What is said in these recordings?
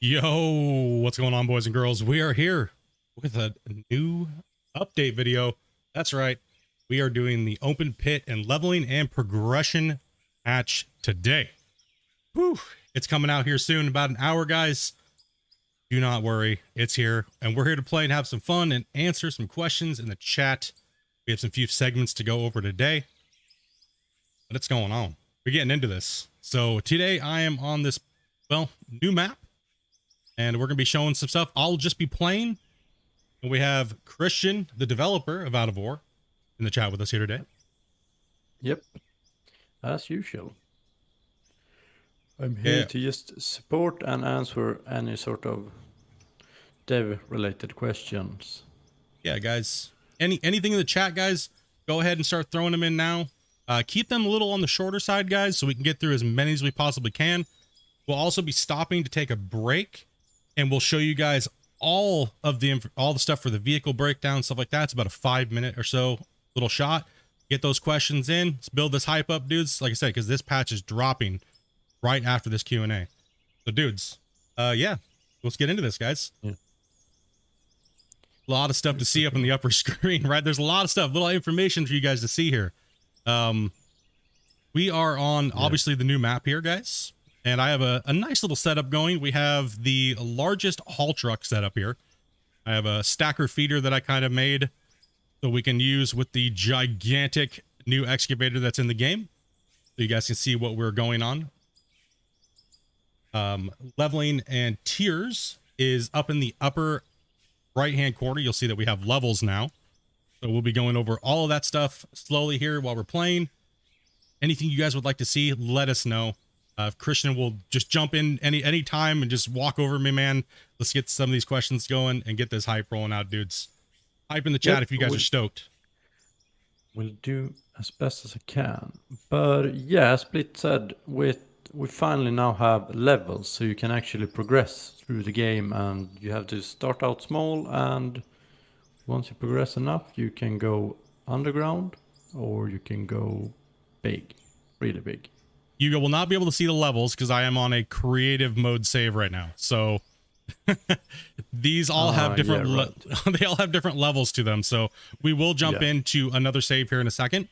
Yo, what's going on, boys and girls? We are here with a new update video. That's right. We are doing the open pit and leveling and progression patch today. Whew. It's coming out here soon, about an hour, guys. Do not worry. It's here. And we're here to play and have some fun and answer some questions in the chat. We have some few segments to go over today. But it's going on. We're getting into this. So today I am on this, well, new map. And we're going to be showing some stuff. I'll just be playing. And we have Christian, the developer of Out of Ore, in the chat with us here today. Yep, as usual. I'm here to just support and answer any sort of dev-related questions. Yeah, guys. Anything in the chat, guys, go ahead and start throwing them in now. Keep them a little on the shorter side, guys, so we can get through as many as we possibly can. We'll also be stopping to take a break. And we'll show you guys all the stuff for the vehicle breakdown, stuff like that. It's about a 5-minute or so little shot. Get those questions in. Let's build this hype up, dudes. Like I said, because this patch is dropping right after this Q&A. So, dudes, yeah, let's get into this, guys. Yeah. A lot of stuff to see up in the upper screen, right? There's a lot of stuff, little information for you guys to see here. We are on, obviously, the new map here, guys. And I have a nice little setup going. We have the largest haul truck setup here. I have a stacker feeder that I kind of made so we can use with the gigantic new excavator that's in the game. So you guys can see what we're going on. Leveling and tiers is up in the upper right-hand corner. You'll see that we have levels now. So we'll be going over all of that stuff slowly here while we're playing. Anything you guys would like to see, let us know. Christian will just jump in any time and just walk over me, man. Let's get some of these questions going and get this hype rolling out, dudes. Hype in the chat if you guys are stoked. We'll do as best as I can. But yeah, as Split said, we finally now have levels, so you can actually progress through the game, and you have to start out small, and once you progress enough, you can go underground, or you can go big, really big. You will not be able to see the levels because I am on a creative mode save right now. So these all have different, they all have different levels to them. So we will jump into another save here in a second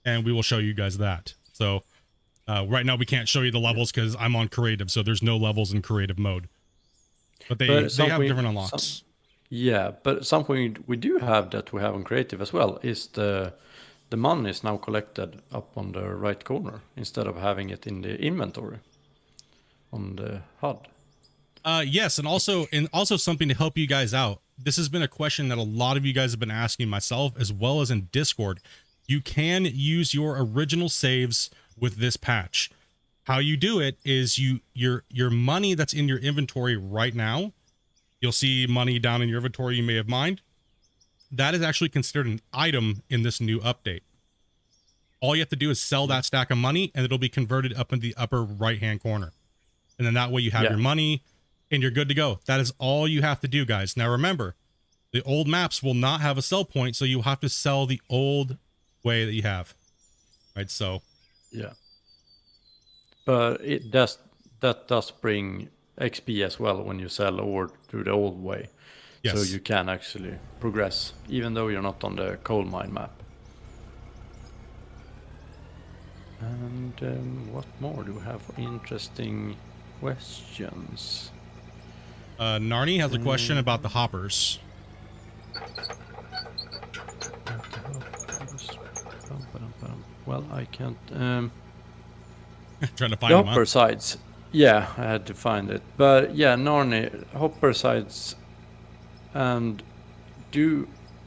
and we will show you guys that. So right now we can't show you the levels because I'm on creative. So there's no levels in creative mode, but they have different unlocks. But something we do have that we have on creative as well is the money is now collected up on the right corner instead of having it in the inventory on the HUD. Yes, and also something to help you guys out. This has been a question that a lot of you guys have been asking, myself as well as in Discord. You can use your original saves with this patch. How you do it is your money that's in your inventory right now. You'll see money down in your inventory you may have mined. That is actually considered an item in this new update. All you have to do is sell that stack of money and it'll be converted up in the upper right-hand corner. And then that way you have your money and you're good to go. That is all you have to do, guys. Now remember, the old maps will not have a sell point, so you have to sell the old way that you have. Right, so. Yeah. But that does bring XP as well when you sell ore through the old way. Yes. So you can actually progress, even though you're not on the coal mine map. And what more do we have for interesting questions? Narni has a question about the hoppers. Well, I can't... Trying to find the hopper sides. Yeah, I had to find it. But yeah, Narni, hopper sides... And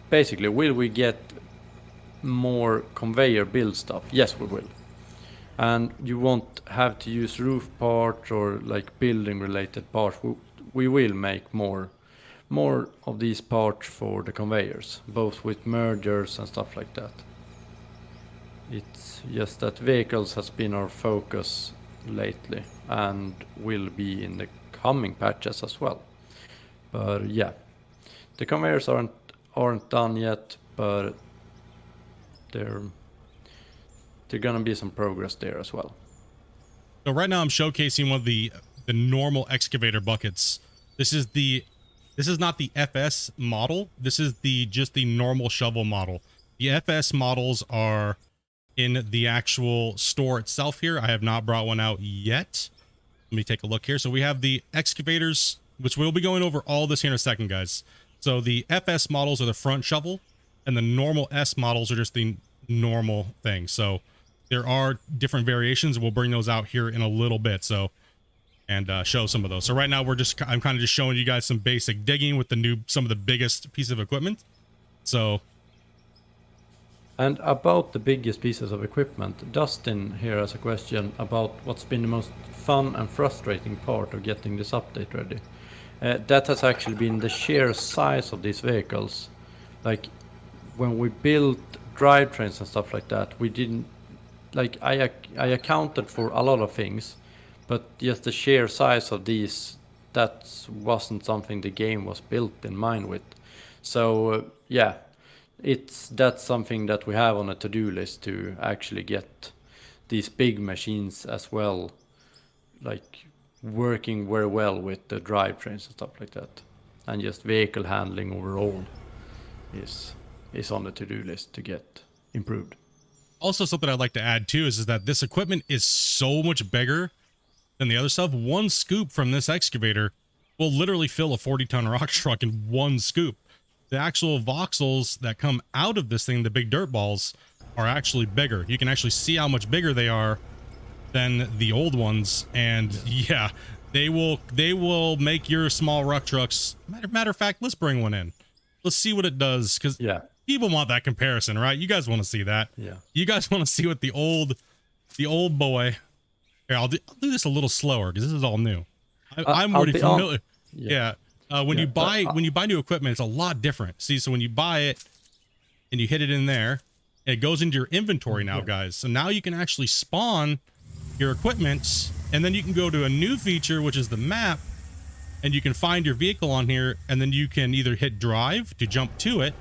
basically, will we get more conveyor build stuff? Yes, we will. And you won't have to use roof parts or like building related parts. We will make more of these parts for the conveyors, both with mergers and stuff like that. It's just that vehicles has been our focus lately and will be in the coming patches as well. But yeah. The conveyors aren't done yet, but they're gonna be some progress there as well. So right now I'm showcasing one of the normal excavator buckets This is not the FS model. This is just the normal shovel model. The FS models are in the actual store itself here. I have not brought one out yet. Let me take a look here. So we have the excavators, which we'll be going over all this here in a second, guys. So the FS models are the front shovel, and the normal S models are just the normal thing. So there are different variations. We'll bring those out here in a little bit. So, and show some of those. So right now I'm kind of just showing you guys some basic digging with some of the biggest pieces of equipment. So. And about the biggest pieces of equipment, Dustin here has a question about what's been the most fun and frustrating part of getting this update ready. That has actually been the sheer size of these vehicles. Like when we built drivetrains and stuff like that, we didn't, like I accounted for a lot of things, but just the sheer size of these, that wasn't something the game was built in mind with. So yeah, that's something that we have on a to-do list, to actually get these big machines as well, like working very well with the drivetrains and stuff like that, and just vehicle handling overall is on the to-do list to get improved. Also, something I'd like to add too is that this equipment is so much bigger than the other stuff. One scoop from this excavator will literally fill a 40-ton rock truck in one scoop. The actual voxels that come out of this thing, the big dirt balls, are actually bigger. You can actually see how much bigger they are than the old ones, and yeah, they will make your small rock trucks. Matter of fact, let's bring one in. Let's see what it does, because people want that comparison, right? You guys want to see that. Yeah. You guys want to see what the old boy. Here, I'll do this a little slower because this is all new. I'm already familiar. When you buy new equipment, it's a lot different. See, so when you buy it and you hit it in there, it goes into your inventory now, guys. So now you can actually spawn your equipment, and then you can go to a new feature, which is the map, and you can find your vehicle on here, and then you can either hit drive to jump to it,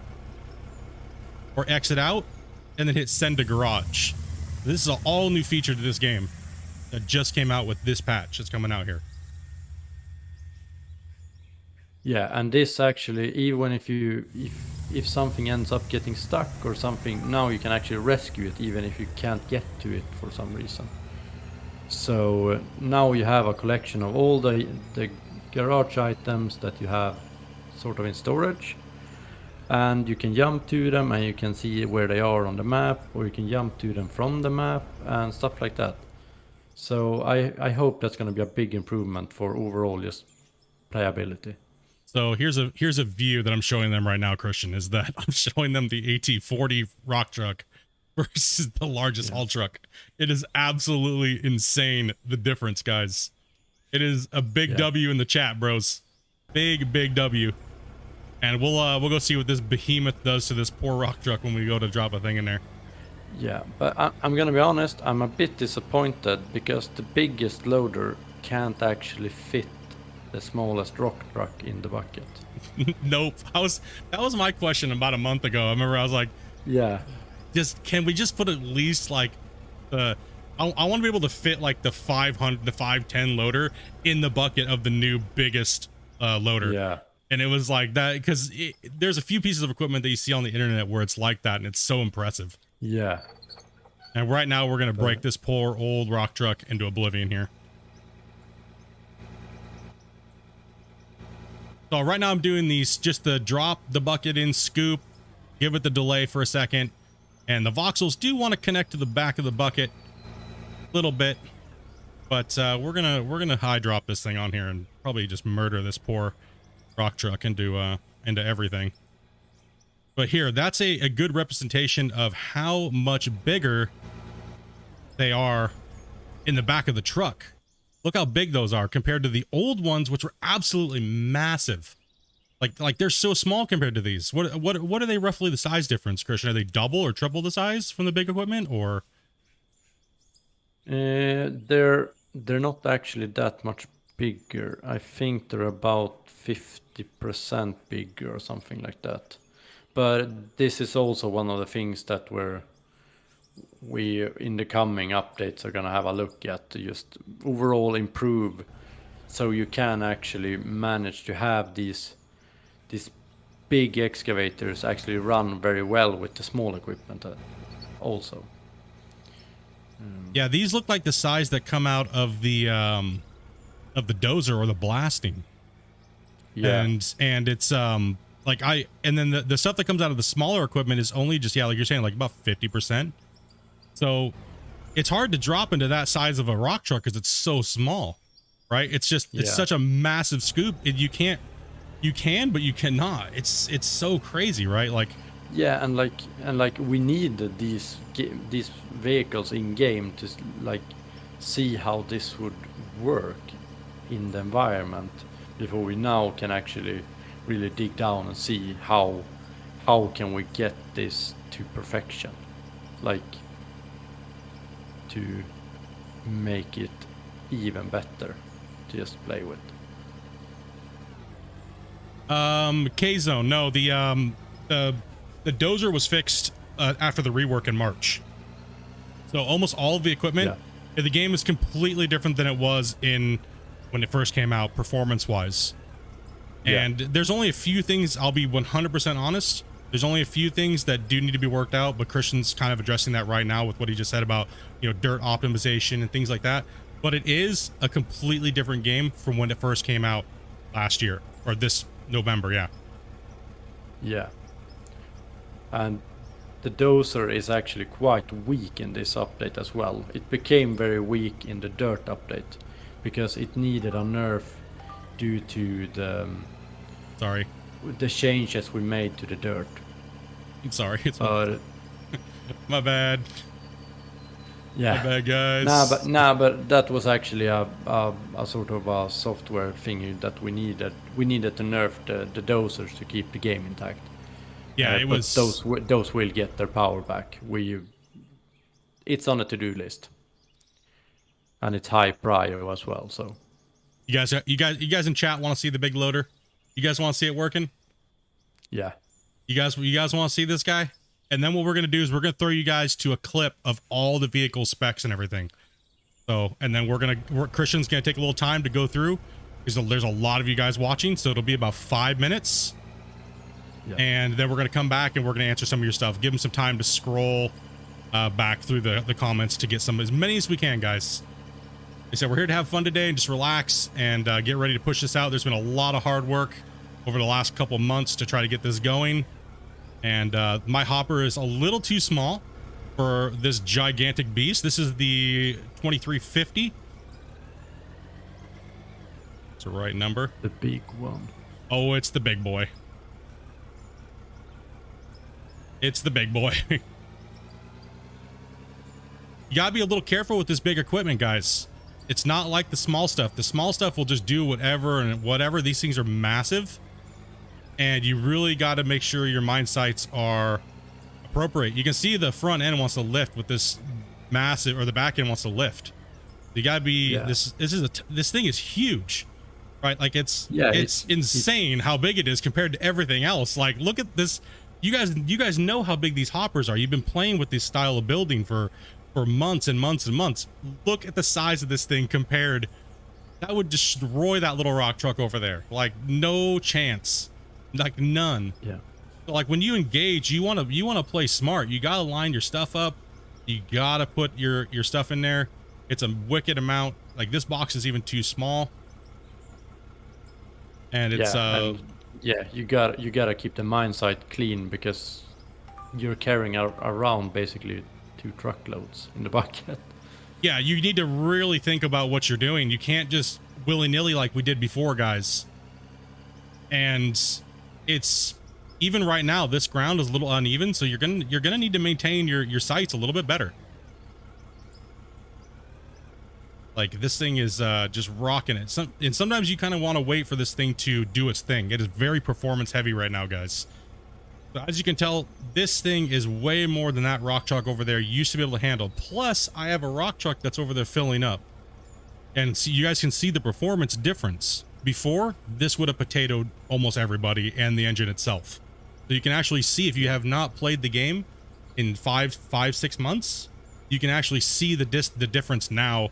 or exit out, and then hit send to garage. This is an all new feature to this game that just came out with this patch that's coming out here. Yeah, and this actually, even if something ends up getting stuck or something, now you can actually rescue it even if you can't get to it for some reason. So now you have a collection of all the garage items that you have sort of in storage, and you can jump to them and you can see where they are on the map, or you can jump to them from the map and stuff like that. So I hope that's going to be a big improvement for overall just playability. So here's a view that I'm showing them right now, Christian, is that I'm showing them the AT40 rock truck versus the largest haul truck. It is absolutely insane, the difference, guys. It is a big W in the chat, bros. Big W. And we'll go see what this behemoth does to this poor rock truck when we go to drop a thing in there. Yeah, but I'm gonna be honest, I'm a bit disappointed because the biggest loader can't actually fit the smallest rock truck in the bucket. Nope. That was my question about a month ago. I remember I was like, can we just put at least like I want to be able to fit like the 510 loader in the bucket of the new biggest loader. Yeah. And it was like that because there's a few pieces of equipment that you see on the internet where it's like that, and it's so impressive. Yeah. And right now we're gonna break this poor old rock truck into oblivion here. So right now I'm doing these, just the drop the bucket in, scoop, give it the delay for a second. And the voxels do want to connect to the back of the bucket a little bit, but we're gonna high drop this thing on here and probably just murder this poor rock truck into everything. But here, that's a good representation of how much bigger they are in the back of the truck. Look how big those are compared to the old ones, which were absolutely massive. Like they're so small compared to these. What are they roughly the size difference, Christian? Are they double or triple the size from the big equipment, or? They're not actually that much bigger. I think they're about 50% bigger or something like that. But this is also one of the things that we in the coming updates are gonna have a look at to just overall improve so you can actually manage to have these big excavators actually run very well with the small equipment also. Yeah, these look like the size that come out of the dozer or the blasting. Yeah. And it's like and then the stuff that comes out of the smaller equipment is only just, yeah, like you're saying, like about 50%. So it's hard to drop into that size of a rock truck because it's so small, right? It's just, it's such a massive scoop. You can, but you cannot. It's so crazy, right? Like, yeah, and like we need these vehicles in game to like see how this would work in the environment before we now can actually really dig down and see how can we get this to perfection, like to make it even better to just play with. K-Zone, no, the dozer was fixed after the rework in March. So almost all of the equipment in the game is completely different than it was in when it first came out, performance-wise. And there's only a few things, I'll be 100% honest, there's only a few things that do need to be worked out, but Christian's kind of addressing that right now with what he just said about, you know, dirt optimization and things like that. But it is a completely different game from when it first came out last year, or this November, Yeah. And the dozer is actually quite weak in this update as well. It became very weak in the dirt update because it needed a nerf due to the changes we made to the dirt. I'm sorry. It's my bad. Yeah. My bad, guys. But that was actually a sort of a software thingy that we needed. We needed to nerf the dozers to keep the game intact. Yeah, it was. Those will get their power back. It's on a to-do list, and it's high prior as well. So, you guys in chat want to see the big loader? You guys want to see it working? Yeah. You guys want to see this guy? And then what we're gonna do is we're gonna throw you guys to a clip of all the vehicle specs and everything. So, and then Christian's gonna take a little time to go through because there's a lot of you guys watching, so it'll be about 5 minutes. Yeah. And then we're gonna come back and we're gonna answer some of your stuff. Give them some time to scroll back through the comments to get as many as we can, guys. Like I said, we're here to have fun today and just relax and get ready to push this out. There's been a lot of hard work over the last couple months to try to get this going. And my hopper is a little too small for this gigantic beast. This is the 2350. It's the right number. The big one. Oh, it's the big boy. It's the big boy. You gotta be a little careful with this big equipment, guys. It's not like the small stuff. The small stuff will just do whatever and whatever. These things are massive. And you really got to make sure your mine sites are appropriate. You can see the front end wants to lift with this massive, or the back end wants to lift. You got to be, this thing is huge, right? Like it's insane how big it is compared to everything else. Like, look at this. You guys know how big these hoppers are. You've been playing with this style of building for months and months and months. Look at the size of this thing compared. That would destroy that little rock truck over there. Like, no chance. Like, none. Yeah. So, like, when you engage, you want to play smart. You gotta line your stuff up. You gotta put your stuff in there. It's a wicked amount. Like, this box is even too small. And it's you gotta keep the mine site clean because you're carrying around basically 2 truckloads in the bucket. Yeah, you need to really think about what you're doing. You can't just willy-nilly like we did before, guys. And it's even right now, this ground is a little uneven, so you're gonna need to maintain your sights a little bit better. Like, this thing is just rocking it. And sometimes you kind of want to wait for this thing to do its thing. It is very performance heavy right now, guys. So as you can tell, this thing is way more than that rock truck over there used to be able to handle. Plus, I have a rock truck that's over there filling up, and so you guys can see the performance difference. Before, this would have potatoed almost everybody and the engine itself. So you can actually see, if you have not played the game in 6 months, you can actually see the difference now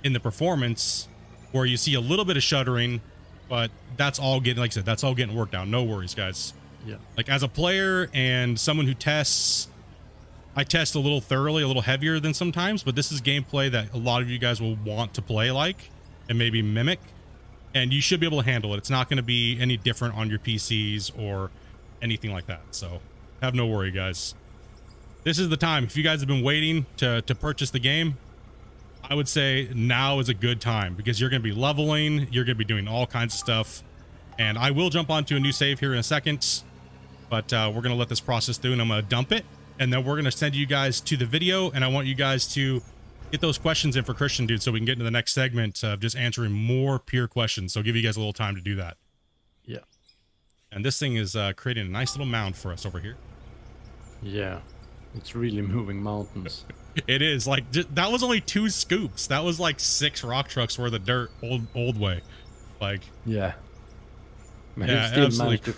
in the performance where you see a little bit of shuddering, but that's all getting, like I said, that's all getting worked out. No worries, guys. Yeah. Like as a player and someone who tests, I test a little thoroughly, a little heavier than sometimes, but this is gameplay that a lot of you guys will want to play like and maybe mimic, and you should be able to handle it. It's not going to be any different on your PCs or anything like that. So have no worry, guys. This is the time. If you guys have been waiting to purchase the game, I would say now is a good time, because you're going to be leveling, you're going to be doing all kinds of stuff. And I will jump onto a new save here in a second, but we're going to let this process through, and I'm going to dump it. And then we're going to send you guys to the video, and I want you guys to get those questions in for Christian, dude, so we can get into the next segment of just answering more pure questions. So I'll give you guys a little time to do that. Yeah. And this thing is creating a nice little mound for us over here. Yeah. It's really moving mountains. It is. Like, that was only 2 scoops. That was like 6 rock trucks worth of dirt, old way. Like, yeah. Man, yeah, he still absolutely. managed to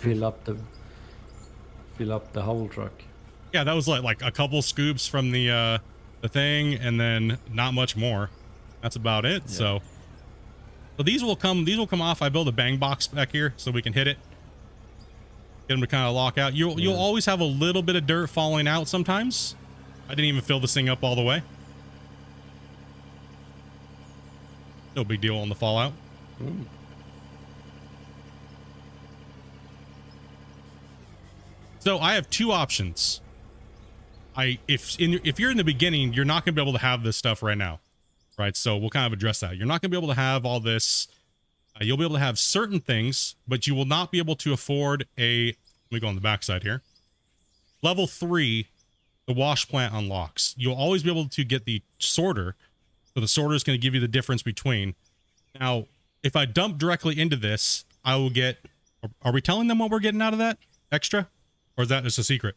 fill up the whole truck. Yeah, that was like a couple scoops from the thing, and then not much more. That's about it. Yeah. So these will come off. I build a bang box back here so we can hit it. Get them to kind of lock out. You'll always have a little bit of dirt falling out sometimes. I didn't even fill this thing up all the way. No big deal on the fallout. Ooh. So I have 2 options. If you're in the beginning, you're not going to be able to have this stuff right now, right? So we'll kind of address that. You're not going to be able to have all this. You'll be able to have certain things, but you will not be able to afford a, let me go on the backside here. Level 3, the wash plant unlocks. You'll always be able to get the sorter. So the sorter is going to give you the difference between. Now, if I dump directly into this, I will get, are we telling them what we're getting out of that extra? Or is that just a secret?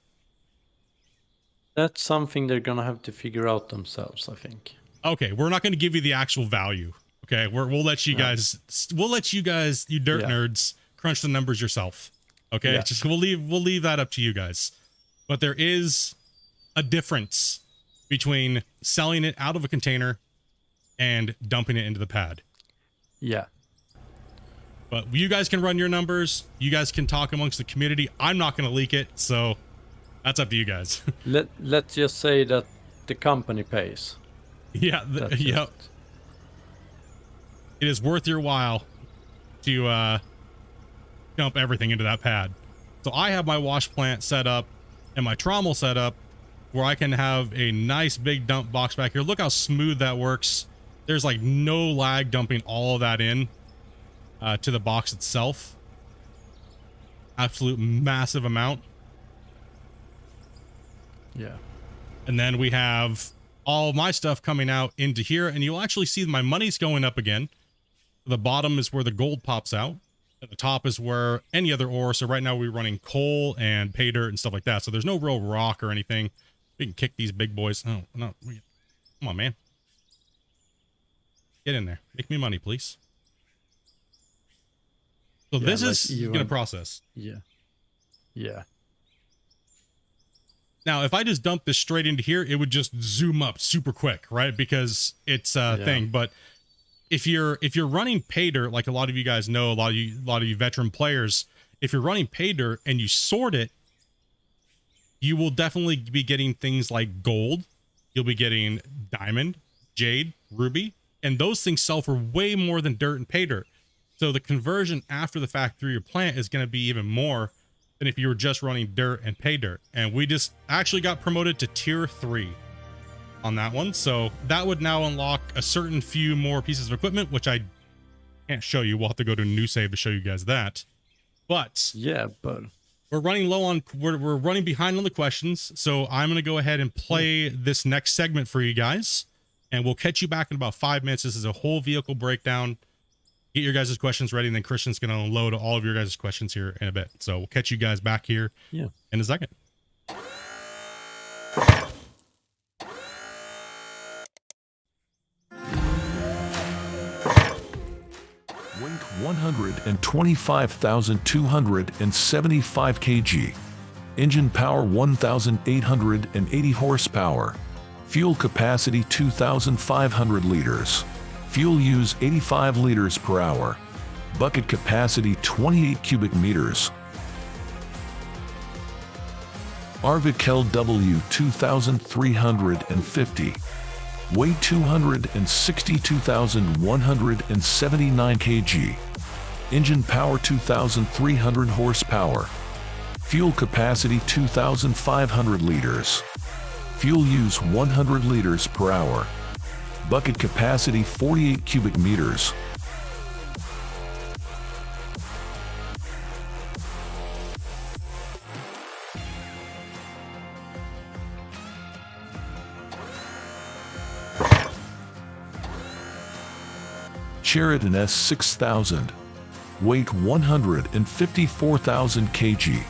That's something they're gonna have to figure out themselves, I think. Okay, we're not going to give you the actual value. Okay, we'll let you guys, you dirt nerds, crunch the numbers yourself. Okay, Yeah. just we'll leave that up to you guys. But there is a difference between selling it out of a container and dumping it into the pad. Yeah. But you guys can run your numbers. You guys can talk amongst the community. I'm not going to leak it, so that's up to you guys. Let's just say that the company pays. Yeah, yep. It is worth your while to dump everything into that pad. So I have my wash plant set up and my trommel set up where I can have a nice big dump box back here. Look how smooth that works. There's like no lag dumping all of that in to the box itself. Absolute massive amount. Yeah. And then we have all my stuff coming out into here, and you'll actually see my money's going up again. The bottom is where the gold pops out. At the top is where any other ore. So right now we're running coal and pay dirt and stuff like that. So there's no real rock or anything. We can kick these big boys. Oh, no. Come on, man. Get in there. Make me money, please. So this is going to process. Yeah. Yeah. Now, if I just dump this straight into here, it would just zoom up super quick, right? Because it's a thing. But if you're running pay dirt, like a lot of you guys know, a lot of you veteran players, if you're running pay dirt and you sort it, you will definitely be getting things like gold. You'll be getting diamond, jade, ruby, and those things sell for way more than dirt and pay dirt. So the conversion after the fact through your plant is going to be even more than if you were just running dirt and pay dirt. And we just actually got promoted to tier 3 on that one. So that would now unlock a certain few more pieces of equipment, which I can't show you. We'll have to go to a new save to show you guys that. But yeah, but we're running low on, we're running behind on the questions. So I'm going to go ahead and play this next segment for you guys, and we'll catch you back in about 5 minutes. This is a whole vehicle breakdown. Get your guys' questions ready, and then Christian's going to unload all of your guys' questions here in a bit. So we'll catch you guys back here in a second. Weight 125,275 kg. Engine power 1,880 horsepower. Fuel capacity 2,500 liters. Fuel use 85 liters per hour. Bucket capacity 28 cubic meters. Arvik LW 2350. Weight 262,179 kg. Engine power 2,300 horsepower. Fuel capacity 2,500 liters. Fuel use 100 liters per hour. Bucket capacity 48 cubic meters. Sheraton S6000. Weight 154,000 kg.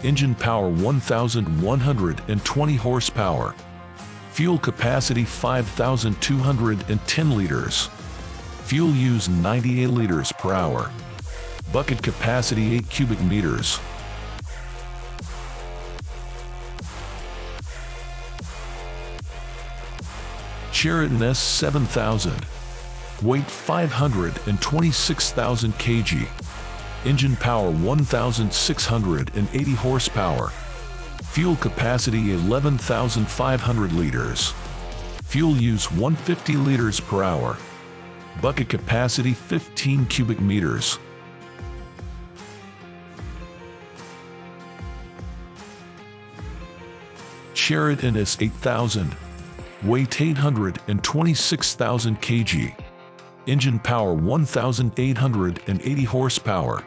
Engine power 1,120 horsepower. Fuel capacity 5,210 liters. Fuel use 98 liters per hour. Bucket capacity 8 cubic meters. Sheraton S7000. Weight 526,000 kg. Engine power 1,680 horsepower. Fuel capacity 11,500 liters. Fuel use 150 liters per hour. Bucket capacity 15 cubic meters. Sheraton S8000. Weight 826,000 kg. Engine power 1,880 horsepower.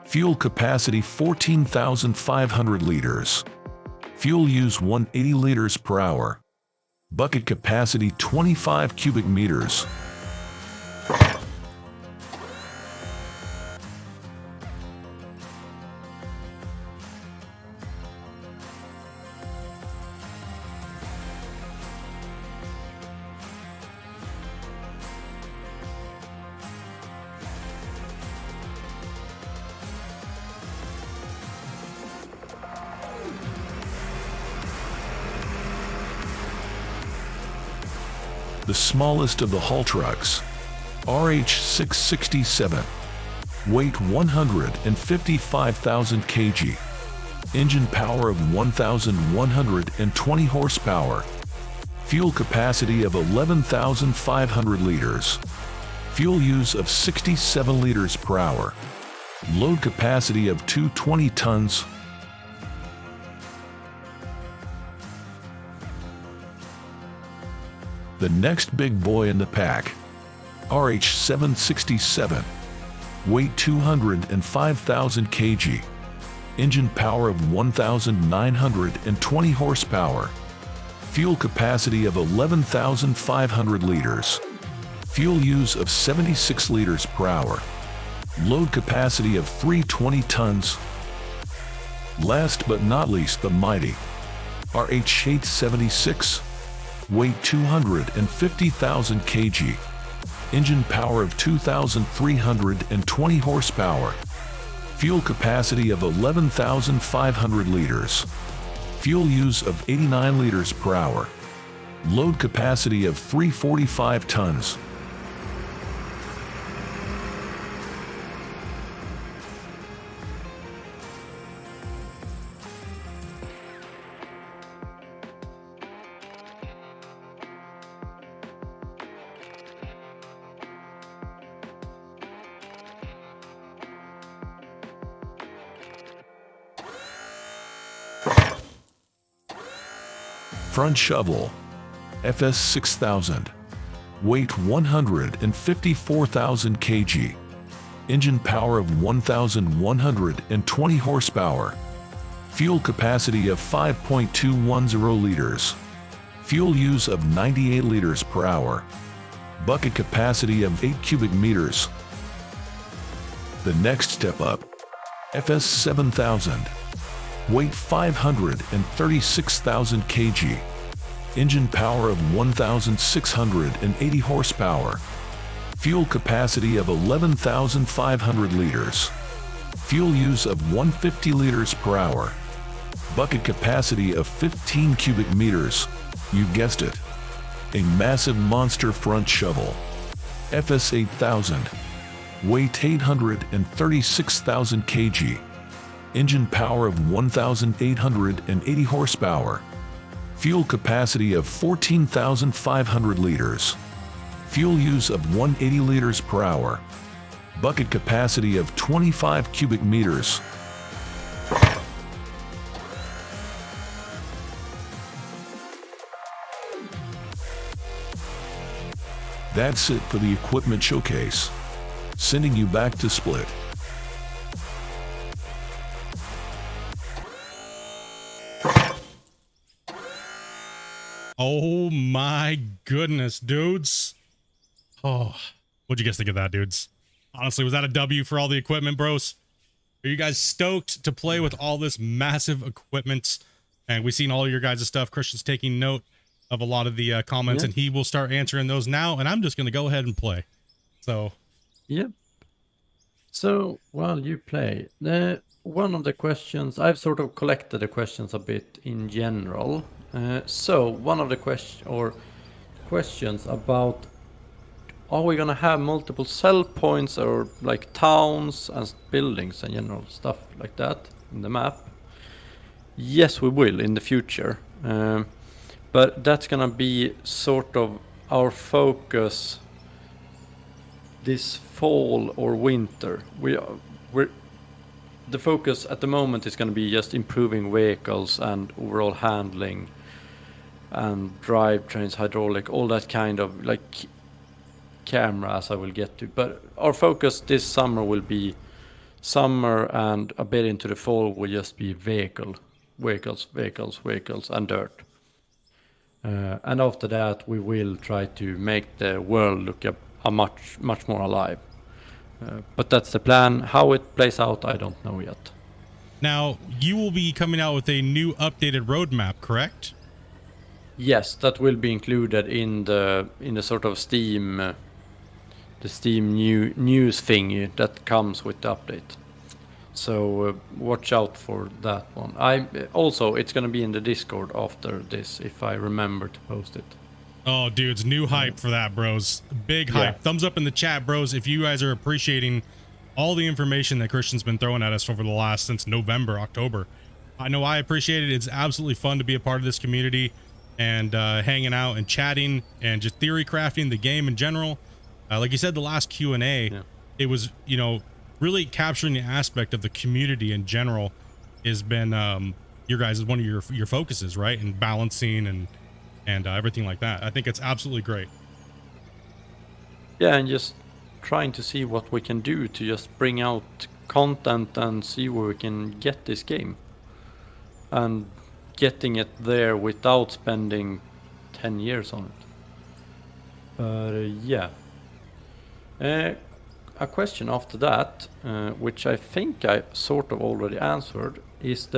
Fuel capacity 14,500 liters. Fuel use 180 liters per hour. Bucket capacity 25 cubic meters. The smallest of the haul trucks. RH667. Weight 155,000 kg. Engine power of 1,120 horsepower. Fuel capacity of 11,500 liters. Fuel use of 67 liters per hour. Load capacity of 220 tons. The next big boy in the pack. RH767. Weight 205,000 kg. Engine power of 1,920 horsepower. Fuel capacity of 11,500 liters. Fuel use of 76 liters per hour. Load capacity of 320 tons. Last but not least, the mighty RH876. Weight 250,000 kg. Engine power of 2,320 horsepower. Fuel capacity of 11,500 liters. Fuel use of 89 liters per hour. Load capacity of 345 tons. Front shovel. FS6000. Weight 154,000 kg. Engine power of 1,120 horsepower. Fuel capacity of 5.210 liters. Fuel use of 98 liters per hour. Bucket capacity of 8 cubic meters. The next step up. FS7000. Weight 536,000 kg. Engine power of 1,680 horsepower. Fuel capacity of 11,500 liters. Fuel use of 150 liters per hour. Bucket capacity of 15 cubic meters. You guessed it. A massive monster front shovel. FS 8000. Weight 836,000 kg. Engine power of 1,880 horsepower. Fuel capacity of 14,500 liters. Fuel use of 180 liters per hour. Bucket capacity of 25 cubic meters. That's it for the equipment showcase. Sending you back to Split. Oh my goodness, dudes. Oh, what'd you guys think of that, dudes? Honestly, was that a W for all the equipment, bros? Are you guys stoked to play with all this massive equipment? And we've seen all your guys' stuff. Christian's taking note of a lot of the comments, and he will start answering those now. And I'm just going to go ahead and play. So, yep. So while you play, one of the questions, I've sort of collected the questions a bit in general. So one of the questions about, are we gonna have multiple sell points or like towns and buildings and general stuff like that in the map? Yes, we will in the future, but that's gonna be sort of our focus this fall or winter. The focus at the moment is going to be just improving vehicles and overall handling and drivetrains, hydraulic, all that kind of like cameras I will get to. But our focus this summer will be summer, and a bit into the fall will just be vehicles and dirt. And after that we will try to make the world look a much more alive. But that's the plan. How it plays out, I don't know yet. now you will be coming out with a new updated roadmap, correct? Yes, that will be included in the sort of Steam, the Steam news thingy that comes with the update. So watch out for that one. It's going to be in the Discord after this, if I remember to post it. Oh, dudes, new hype for that, bros. Big hype. Yeah. Thumbs up in the chat, bros, if you guys are appreciating all the information that Christian's been throwing at us over the since November, October. I know I appreciate it. It's absolutely fun to be a part of this community and hanging out and chatting and just theory crafting the game in general. Like you said, the last Q&A, it was, really capturing the aspect of the community in general has been your guys' one of your focuses, right? And balancing and everything like that. I think it's absolutely great. Yeah, and just trying to see what we can do to just bring out content and see where we can get this game. And getting it there without spending 10 years on it. But yeah. A question after that, which I think I sort of already answered, is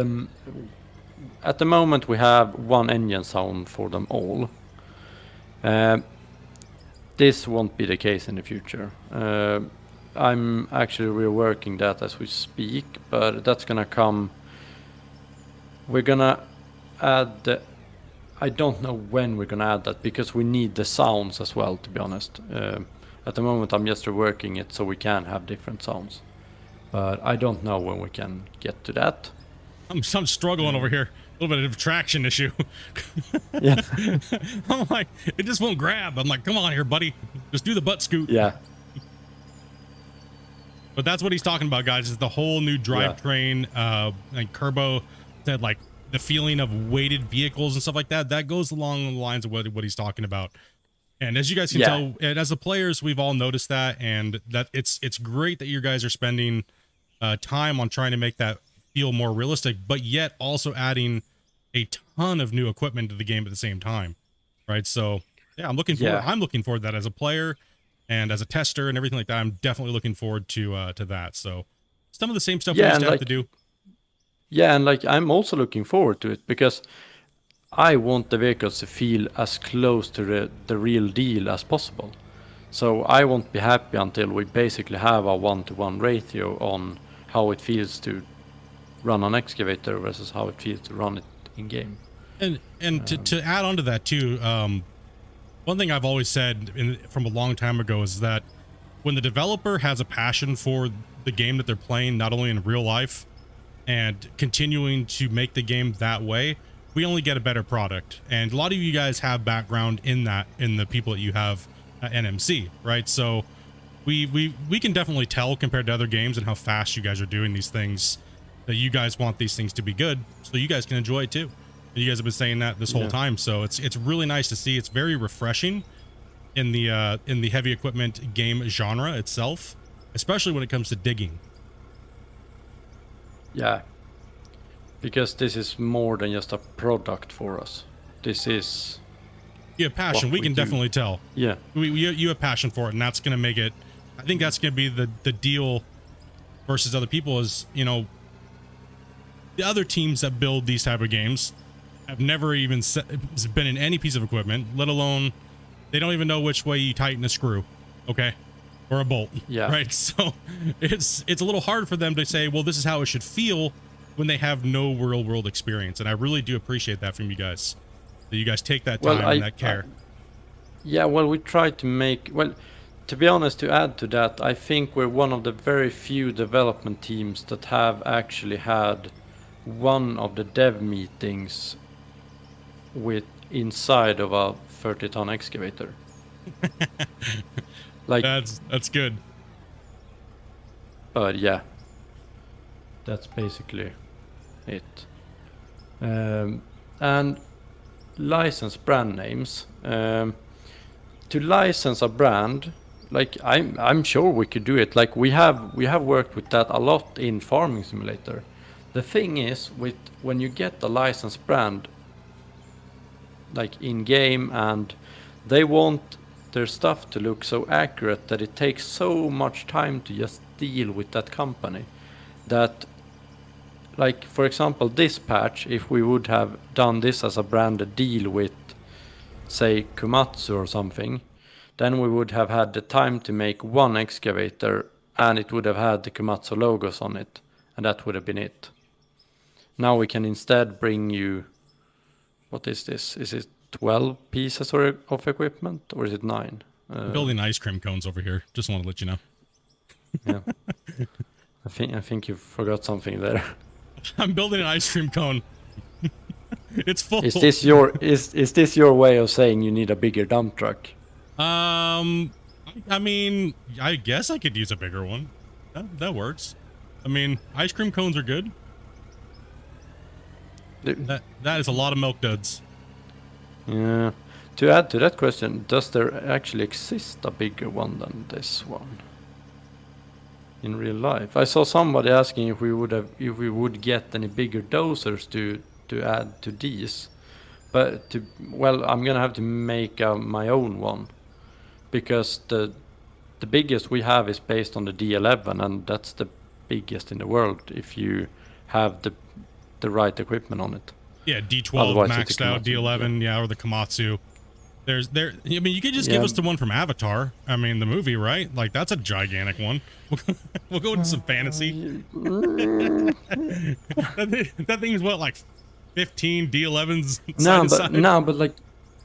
at the moment we have one engine sound for them all. This won't be the case in the future. I'm actually reworking that as we speak, but that's gonna come. We're gonna add, I don't know when we're gonna add that, because we need the sounds as well, to be honest. At the moment I'm just reworking it so we can have different sounds, but I don't know when we can get to that. I'm struggling over here. A little bit of a traction issue. Yeah. I'm like, it just won't grab. I'm like, come on here, buddy. Just do the butt scoot. Yeah. But that's what he's talking about, guys, is the whole new drivetrain. And Kerbo said, like, the feeling of weighted vehicles and stuff like that. That goes along the lines of what he's talking about. And as you guys can tell, and as the players, we've all noticed that, and that it's great that you guys are spending time on trying to make that feel more realistic, but yet also adding a ton of new equipment to the game at the same time, right? So yeah, I'm looking forward. I'm looking forward to that as a player and as a tester and everything like that. I'm definitely looking forward to that. So some of the same stuff we used to have to do. Yeah, and like I'm also looking forward to it because I want the vehicles to feel as close to the real deal as possible. So I won't be happy until we basically have a 1-to-1 ratio on how it feels to run an excavator versus how it feels to run it in game. And to add on to that too, One thing I've always said from a long time ago is that when the developer has a passion for the game that they're playing, not only in real life and continuing to make the game that way, we only get a better product. And a lot of you guys have background in that, in the people that you have at NMC, right? So we can definitely tell compared to other games and how fast you guys are doing these things, that you guys want these things to be good so you guys can enjoy it too. You guys have been saying that this whole time, so it's really nice to see. It's very refreshing in the heavy equipment game genre itself, especially when it comes to digging. Yeah, because this is more than just a product for us. This is You have passion. We can definitely tell. Yeah, you have passion for it, and that's going to make it. I think that's going to be the deal versus other people. Is, you know, the other teams that build these type of games have never even been in any piece of equipment, let alone they don't even know which way you tighten a screw, okay, or a bolt. Yeah. Right. So it's a little hard for them to say, well, this is how it should feel when they have no real world experience. And I really do appreciate that from you guys. That you guys take that time and that care. Yeah. Well, we try to make. Well, to be honest, to add to that, I think we're one of the very few development teams that have actually had one of the dev meetings with inside of a 30-ton excavator. Like that's good. But yeah, that's basically it. And license brand names. To license a brand, like I'm sure we could do it. Like we have worked with that a lot in Farming Simulator. The thing is, with when you get a licensed brand, like in game, and they want their stuff to look so accurate that it takes so much time to just deal with that company, that, like, for example, this patch, if we would have done this as a branded deal with, say, Komatsu or something, then we would have had the time to make one excavator and it would have had the Komatsu logos on it, and that would have been it. Now we can instead bring you, what is this? Is it 12 pieces of equipment, or is it 9? I'm building ice cream cones over here. Just want to let you know. Yeah. I think you forgot something there. I'm building an ice cream cone. It's full. Is this your way of saying you need a bigger dump truck? I mean, I guess I could use a bigger one. That works. I mean, ice cream cones are good. That is a lot of milk duds. Yeah. To add to that question, does there actually exist a bigger one than this one in real life? I saw somebody asking if we would get any bigger dozers to add to these, but I'm gonna have to make my own one, because the biggest we have is based on the D11, and that's the biggest in the world if you have the right equipment on it. Yeah, D12 Otherwise maxed out, D11, yeah, or the Komatsu. I mean, you could just give us the one from Avatar. I mean, the movie, right? Like, that's a gigantic one. We'll go into some fantasy. that thing is what, like 15 D11s side to side? But like,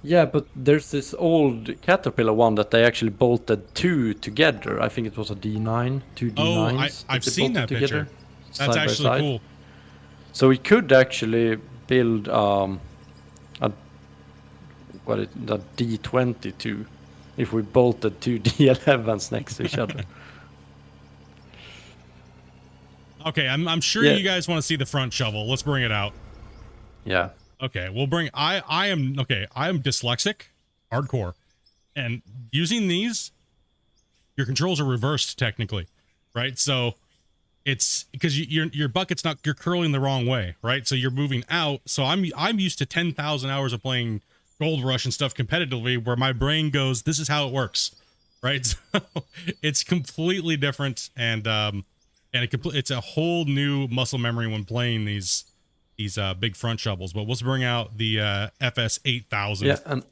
yeah, but there's this old Caterpillar one that they actually bolted two together. I think it was a D9, two D9s. Oh, I've seen that picture. That's actually cool. So we could actually build a D22 if we bolted two D11s next to each other. Okay, I'm sure you guys want to see the front shovel. Let's bring it out. Yeah. Okay, we'll bring. I am dyslexic, hardcore, and using these, your controls are reversed technically, right? So it's because your bucket's not, you're curling the wrong way, right? So you're moving out. So I'm used to 10,000 hours of playing Gold Rush and stuff competitively, where my brain goes, this is how it works, right? So it's completely different, and it's a whole new muscle memory when playing these big front shovels. But let's bring out the FS 8000.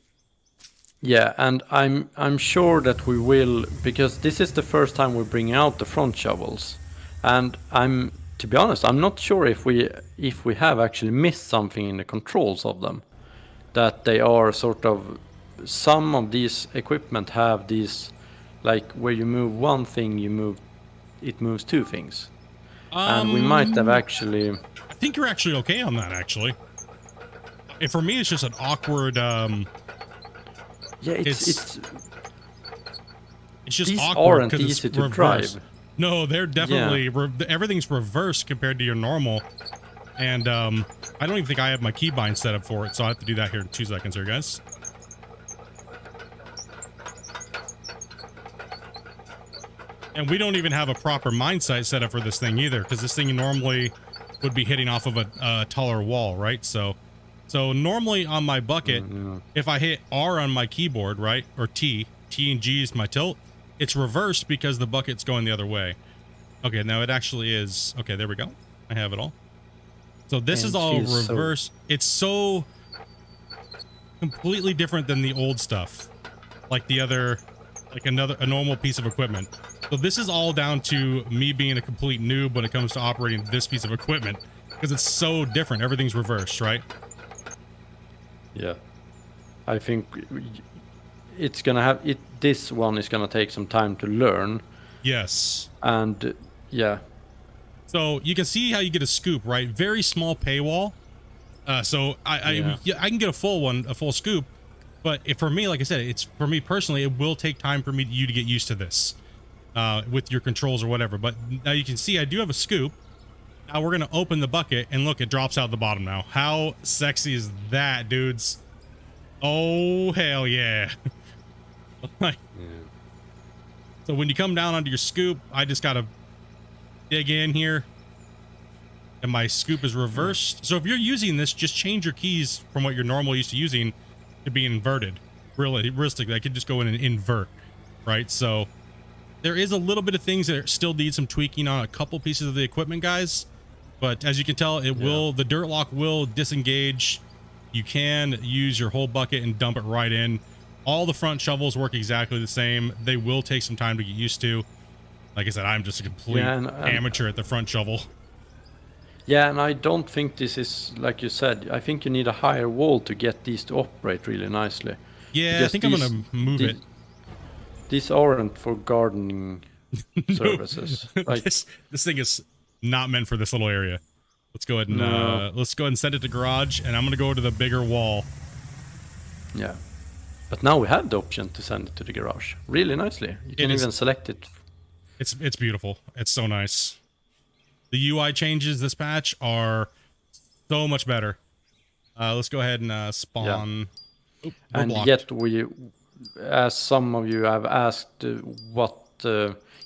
And I'm sure that we will, because this is the first time we're bringing out the front shovels. And to be honest, I'm not sure if we have actually missed something in the controls of them, that they are sort of some of these equipment have these, like where you move one thing, it moves two things. And we might have actually... I think you're actually okay on that, actually. And for me, it's just an awkward... yeah, it's just these awkward aren't easy to reversed. drive. No, they're definitely... everything's reversed compared to your normal. And I don't even think I have my keybind set up for it, so I have to do that here in 2 seconds here, guys. And we don't even have a proper mine site set up for this thing either, because this thing normally would be hitting off of a taller wall, right? So normally on my bucket, if I hit R on my keyboard, right, or T and G is my tilt, it's reversed because the bucket's going the other way. Okay, now it actually is. Okay, there we go. I have it all. So this is all reversed. It's so completely different than the old stuff, like the other, like a normal piece of equipment. So this is all down to me being a complete noob when it comes to operating this piece of equipment, because it's so different. Everything's reversed, right? Yeah, I think it's gonna have it. This one is gonna take some time to learn. Yes. And yeah. So you can see how you get a scoop, right? Very small paywall. So I can get a full scoop, but for me, like I said, it's for me personally, it will take time for you to get used to this with your controls or whatever. But now you can see I do have a scoop. Now we're gonna open the bucket and look, it drops out the bottom now. How sexy is that, dudes? Oh hell yeah! So when you come down onto your scoop, I just gotta dig in here, and my scoop is reversed. So if you're using this, just change your keys from what you're normally used to using to be inverted. Realistically, I could just go in and invert, right? So there is a little bit of things that still need some tweaking on a couple pieces of the equipment, guys. But as you can tell, it will, the dirt lock will disengage. You can use your whole bucket and dump it right in. All the front shovels work exactly the same. They will take some time to get used to. Like I said, I'm just a complete amateur at the front shovel. Yeah, and I don't think this is, like you said, I think you need a higher wall to get these to operate really nicely. Yeah, because I think I'm going to move it. These aren't for gardening services. Like, this thing is not meant for this little area. Let's go ahead and let's go ahead and send it to garage, and I'm going to go to the bigger wall. Yeah. But now we have the option to send it to the garage really nicely. You can even select it. It's beautiful. It's so nice. The UI changes this patch are so much better. Let's go ahead and spawn. Yeah. And yet we, as some of you have asked what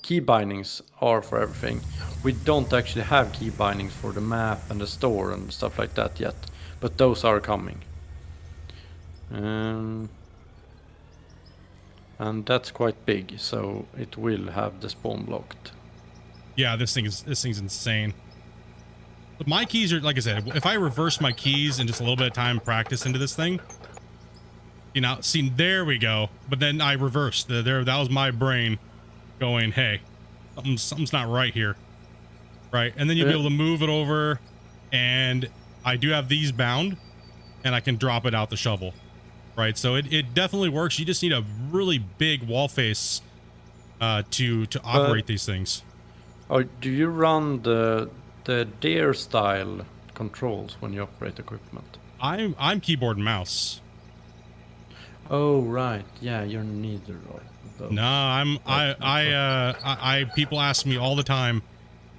key bindings are for everything, we don't actually have key bindings for the map and the store and stuff like that yet. But those are coming. And that's quite big, so it will have the spawn blocked. Yeah, this thing's insane. But my keys are, like I said, if I reverse my keys and just a little bit of time practice into this thing, you know, see, there we go. But then I reversed. That was my brain going, hey, something's not right here. Right, and then you'll be able to move it over, and I do have these bound, and I can drop it out the shovel. Right, so it definitely works. You just need a really big wall face to operate these things. Oh, do you run the deer style controls when you operate equipment? I'm keyboard and mouse. Oh right, yeah, you're neither of those. No, people ask me all the time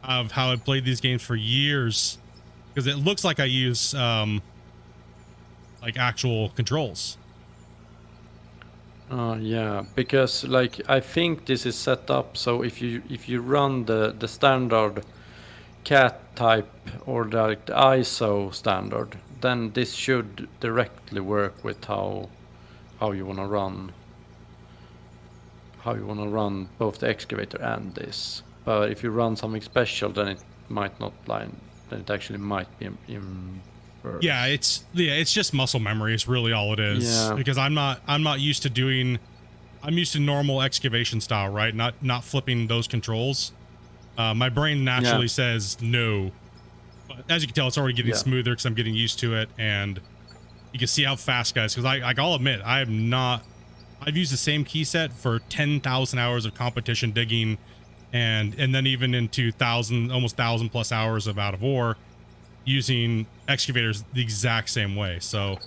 of how I've played these games for years, because it looks like I use like actual controls. Yeah, because like I think this is set up so if you run the standard cat type or the ISO standard, then this should directly work with how you wanna run both the excavator and this. But if you run something special, then it might not line. Then it actually might be inverted. Yeah, it's just muscle memory is really all it is. Yeah. Because I'm not used to doing. I'm used to normal excavation style, right? Not flipping those controls. My brain naturally says no. But as you can tell, it's already getting smoother because I'm getting used to it. And You can see how fast, guys, because I'll admit, I've used the same key set for 10,000 hours of competition digging, and then even into almost 1,000 plus hours of Out of Ore, using excavators the exact same way. So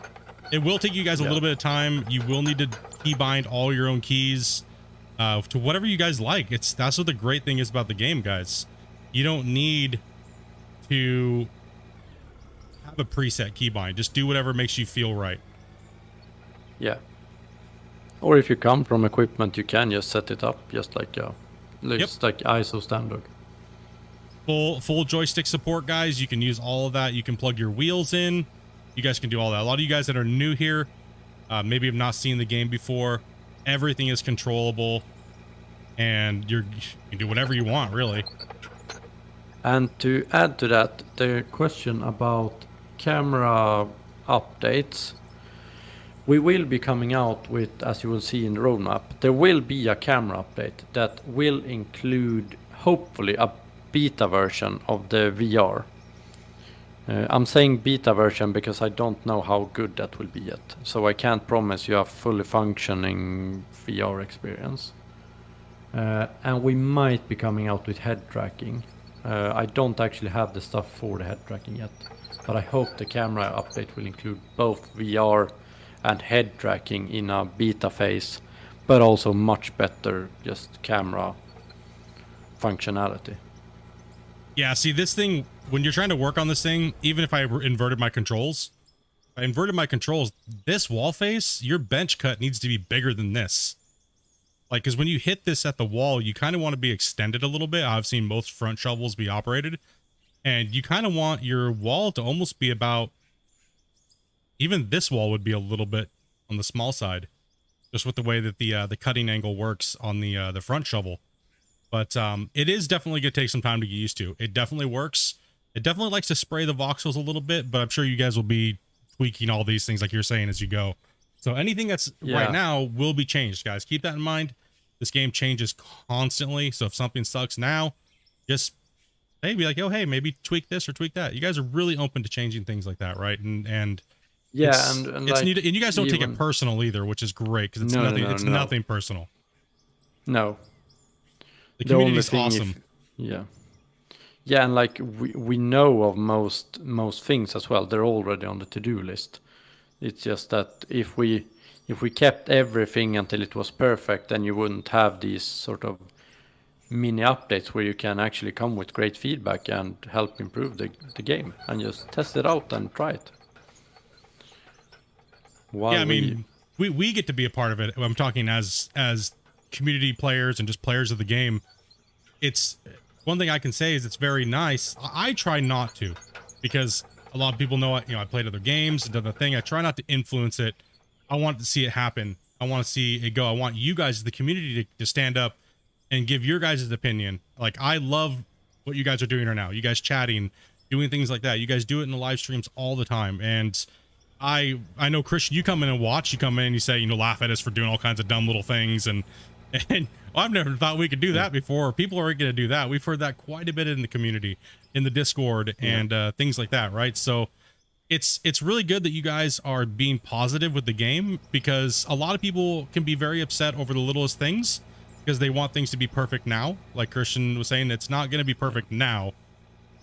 it will take you guys a little bit of time. You will need to key bind all your own keys to whatever you guys like. That's what the great thing is about the game, guys. You don't need to have a preset keybind. Just do whatever makes you feel right. Yeah. Or if you come from equipment, you can just set it up just like like ISO standard. Full joystick support, guys. You can use all of that. You can plug your wheels in. You guys can do all that. A lot of you guys that are new here, maybe have not seen the game before, everything is controllable, and you can do whatever you want, really. And to add to that, the question about camera updates, we will be coming out with, as you will see in the roadmap, there will be a camera update that will include, hopefully, a beta version of the VR. I'm saying beta version because I don't know how good that will be yet. So I can't promise you a fully functioning VR experience. And we might be coming out with head tracking. I don't actually have the stuff for the head tracking yet, but I hope the camera update will include both VR and head tracking in a beta phase, but also much better just camera functionality. Yeah, see, this thing, when you're trying to work on this thing, even if I inverted my controls, this wall face, your bench cut needs to be bigger than this. Like, because when you hit this at the wall, you kind of want to be extended a little bit. I've seen most front shovels be operated, and you kind of want your wall to almost be about, even this wall would be a little bit on the small side, just with the way that the cutting angle works on the front shovel. But it is definitely going to take some time to get used to. It definitely works. It definitely likes to spray the voxels a little bit, but I'm sure you guys will be tweaking all these things like you're saying as you go. So anything that's right now will be changed, guys. Keep that in mind. This game changes constantly. So if something sucks now, just be like, oh, hey, maybe tweak this or tweak that. You guys are really open to changing things like that, right? And yeah, it's like, needed, and you guys don't take it personal either, which is great because it's nothing personal. No. The community's awesome. Yeah, and like we know of most things as well. They're already on the to-do list. It's just that if we kept everything until it was perfect, then you wouldn't have these sort of mini updates where you can actually come with great feedback and help improve the game and just test it out and try it. Yeah, I mean, we get to be a part of it. I'm talking as community players and just players of the game. It's one thing I can say is it's very nice. I try not to, because a lot of people know I played other games and done the thing. I try not to influence it. I want to see it happen. I want to see it go. I want you guys, the community, to stand up and give your guys' opinion. Like, I love what you guys are doing right now. You guys chatting, doing things like that. You guys do it in the live streams all the time. And I know, Christian, you come in and watch. You come in and you say, laugh at us for doing all kinds of dumb little things. And I've never thought we could do that before. People are going to do that. We've heard that quite a bit in the community, in the Discord, and things like that, right? So it's really good that you guys are being positive with the game, because a lot of people can be very upset over the littlest things because they want things to be perfect now. Like Christian was saying, it's not going to be perfect now,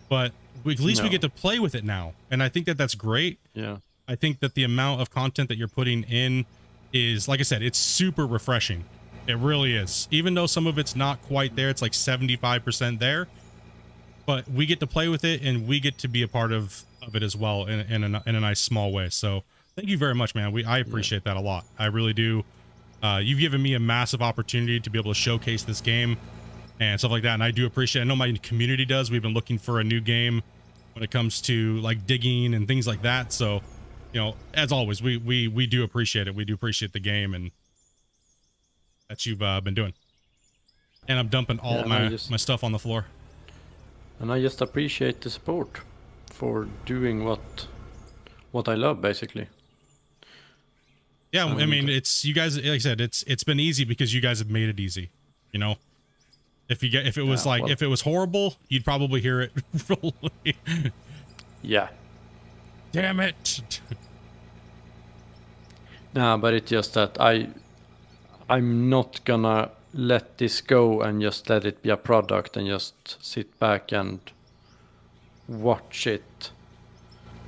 but at least we get to play with it now. And I think that that's great. Yeah. I think that the amount of content that you're putting in is, like I said, it's super refreshing. It really is. Even though some of it's not quite there, it's like 75% there, but we get to play with it and we get to be a part of it as well in a nice small way. So thank you very much, man. I appreciate that a lot. I really do. You've given me a massive opportunity to be able to showcase this game and stuff like that. And I do appreciate it. I know my community does. We've been looking for a new game when it comes to like digging and things like that. So, as always, we do appreciate it. We do appreciate the game and that you've been doing. And I'm dumping all my stuff on the floor. And I just appreciate the support for doing what I love, basically. Yeah, I mean, it's you guys, like I said, it's been easy because you guys have made it easy. If it was horrible, you'd probably hear it rolling. Yeah. Damn it. No, but it's just that I'm not gonna let this go and just let it be a product and just sit back and watch it.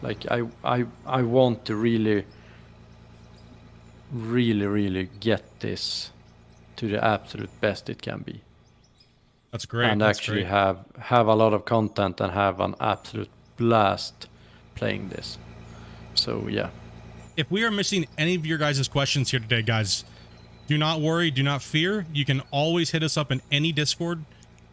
Like I want to really get this to the absolute best it can be. That's great. And That's actually great. have a lot of content and have an absolute blast playing this. So yeah. If we are missing any of your guys' questions here today, guys, do not worry, do not fear. You can always hit us up in any Discord.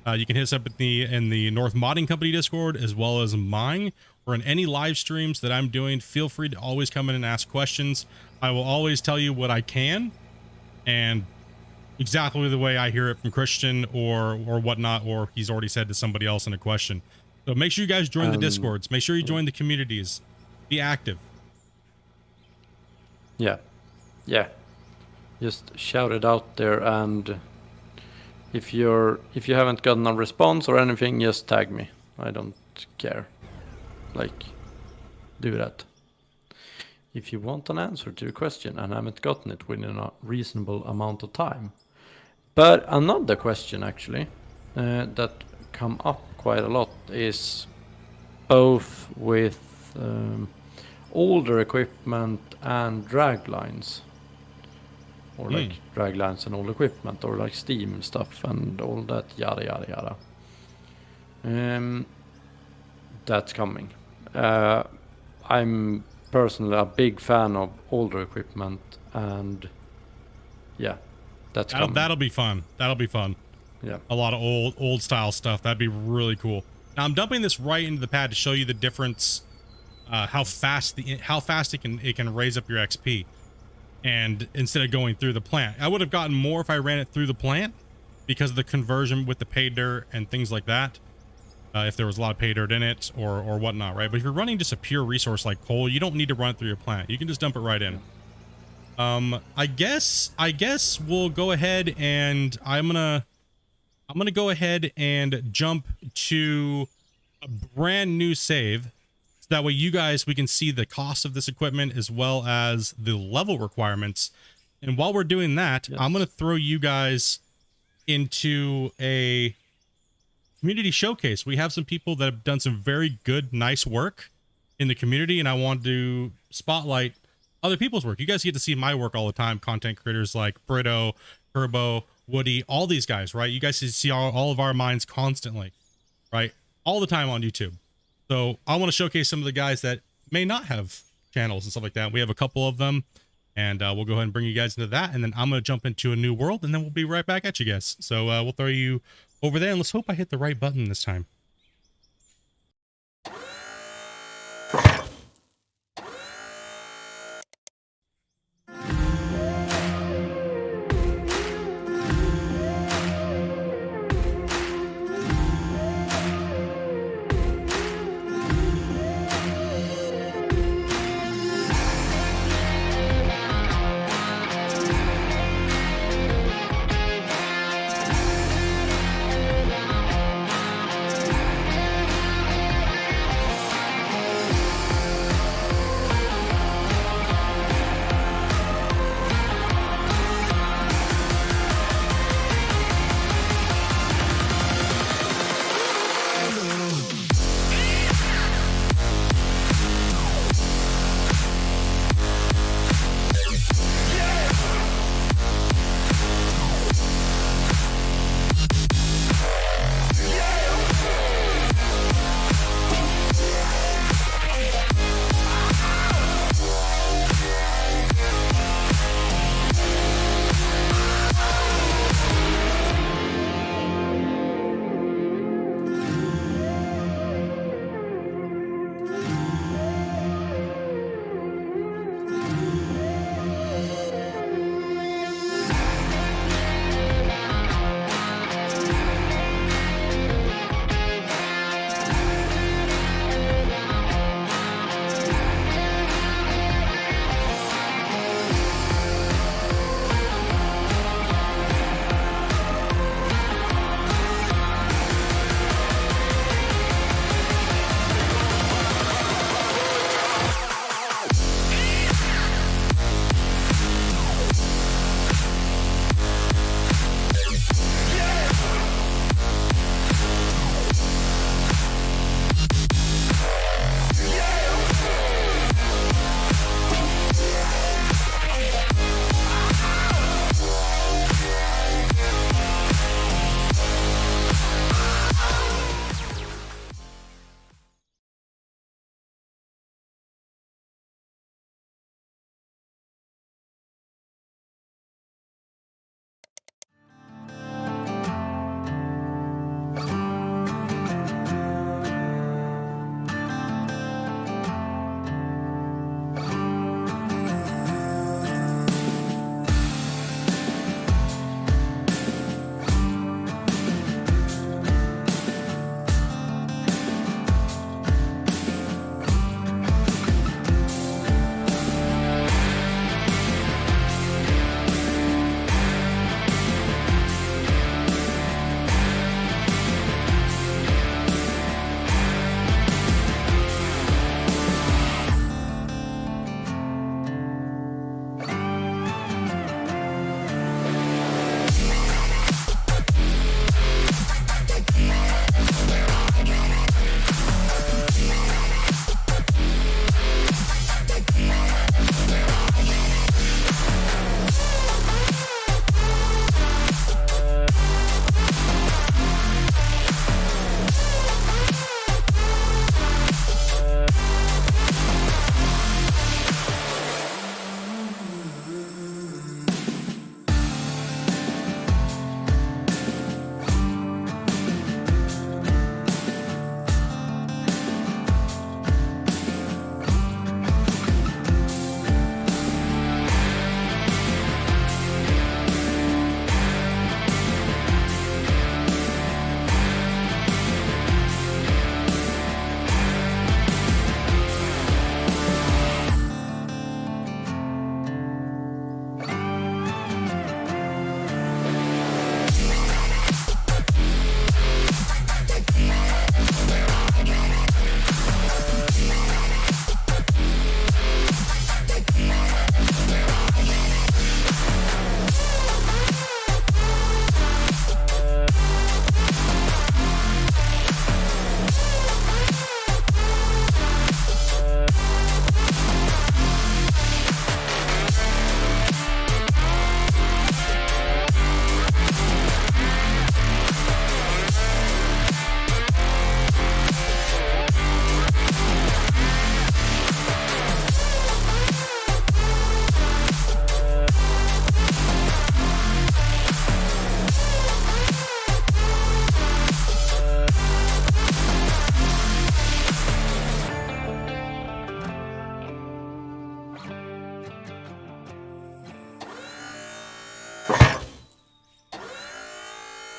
You can hit us up in the North Modding Company Discord, as well as mine, or in any live streams that I'm doing. Feel free to always come in and ask questions. I will always tell you what I can, and exactly the way I hear it from Christian or whatnot, or he's already said to somebody else in a question. So make sure you guys join the Discords. Make sure you join the communities. Be active. Yeah. Just shout it out there, and if you haven't gotten a response or anything, just tag me. I don't care. Like, do that. If you want an answer to a question and haven't gotten it within a reasonable amount of time. But another question actually that come up quite a lot is both with older equipment and drag lines. Or like drag lines and old equipment, or like Steam stuff and all that, yada yada yada. That's coming. I'm personally a big fan of older equipment, and yeah, that's coming. That'll be fun. That'll be fun. Yeah, a lot of old style stuff. That'd be really cool. Now I'm dumping this right into the pad to show you the difference, how fast it can raise up your XP. And instead of going through the plant, I would have gotten more if I ran it through the plant because of the conversion with the pay dirt and things like that. If there was a lot of pay dirt in it or whatnot, right? But if you're running just a pure resource like coal, you don't need to run it through your plant. You can just dump it right in. I guess we'll go ahead and I'm gonna go ahead and jump to a brand new save. That way we can see the cost of this equipment as well as the level requirements. And while we're doing that, yes, I'm going to throw you guys into a community showcase. We have some people that have done some very good, nice work in the community, and I want to spotlight other people's work. You guys get to see my work all the time. Content creators like Brito, Turbo, Woody, all these guys, right? You guys see all of our minds constantly, right? All the time on YouTube. So I want to showcase some of the guys that may not have channels and stuff like that. We have a couple of them, and we'll go ahead and bring you guys into that. And then I'm going to jump into a new world, and then we'll be right back at you guys. So we'll throw you over there, and let's hope I hit the right button this time.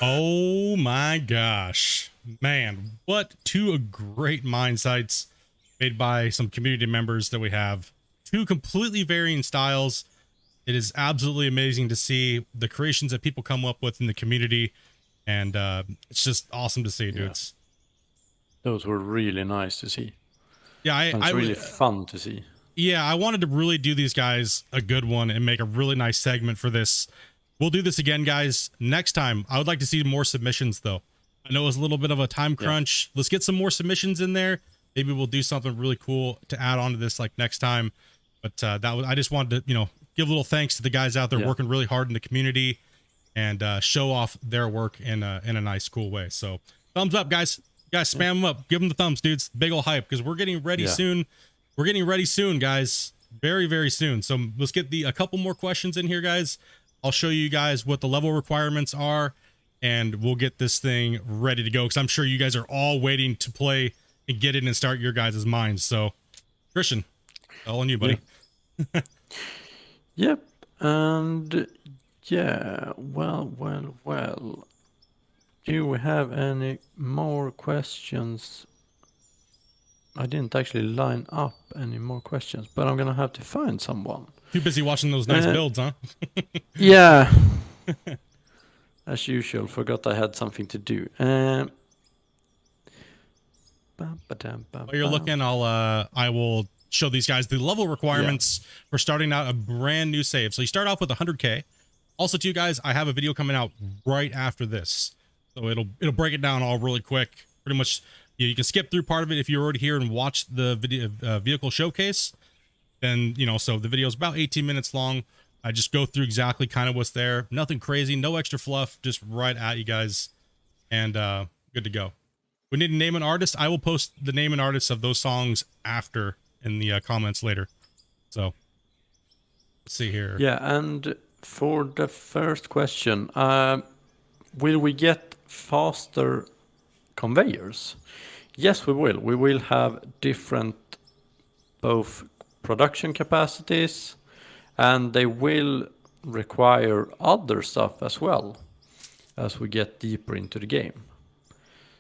Oh my gosh, man, what two great mine sites made by some community members that we have. Two completely varying styles. It is absolutely amazing to see the creations that people come up with in the community, and it's just awesome to see, dudes. Those were really nice to see. Yeah, it's really fun to see. Yeah, I wanted to really do these guys a good one and make a really nice segment for this. We'll do this again, guys, next time. I would like to see more submissions, though. I know it was a little bit of a time crunch. Let's get some more submissions in there. Maybe we'll do something really cool to add on to this like next time. But that was, I just wanted to, give a little thanks to the guys out there working really hard in the community and show off their work in a nice, cool way. So thumbs up, guys. Guys, spam them up. Give them the thumbs, dudes. Big ol' hype, because we're getting ready soon. We're getting ready soon, guys. Very, very soon. So let's get a couple more questions in here, guys. I'll show you guys what the level requirements are, and we'll get this thing ready to go, because I'm sure you guys are all waiting to play and get in and start your guys' minds. So, Christian, all on you, buddy. Yep. And yeah, well. Do we have any more questions? I didn't actually line up any more questions, but I'm gonna have to find someone. Too busy watching those nice builds, huh? Yeah. As usual, forgot I had something to do. While you're looking, I will show these guys the level requirements for starting out a brand new save. So you start off with 100K. Also, to you guys, I have a video coming out right after this, so it'll break it down all really quick. Pretty much, you can skip through part of it if you're already here and watch the video vehicle showcase. Then so the video is about 18 minutes long. I just go through exactly kind of what's there. Nothing crazy, no extra fluff, just right at you guys, and good to go. We need to name an artist. I will post the name and artists of those songs after in the comments later. So let's see here. Yeah, and for the first question, will we get faster conveyors? Yes, we will. We will have different both production capacities, and they will require other stuff as well as we get deeper into the game.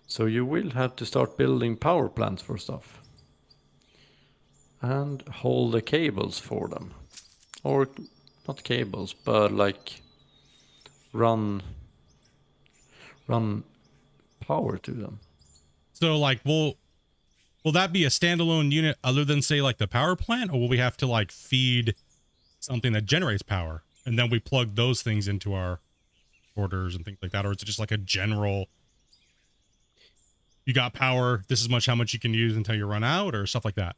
So you will have to start building power plants for stuff and hold the cables for them, or not cables, but like run power to them. So like will that be a standalone unit other than say like the power plant, or will we have to like feed something that generates power and then we plug those things into our orders and things like that? Or is it just like a general, you got power, this is how much you can use until you run out, or stuff like that?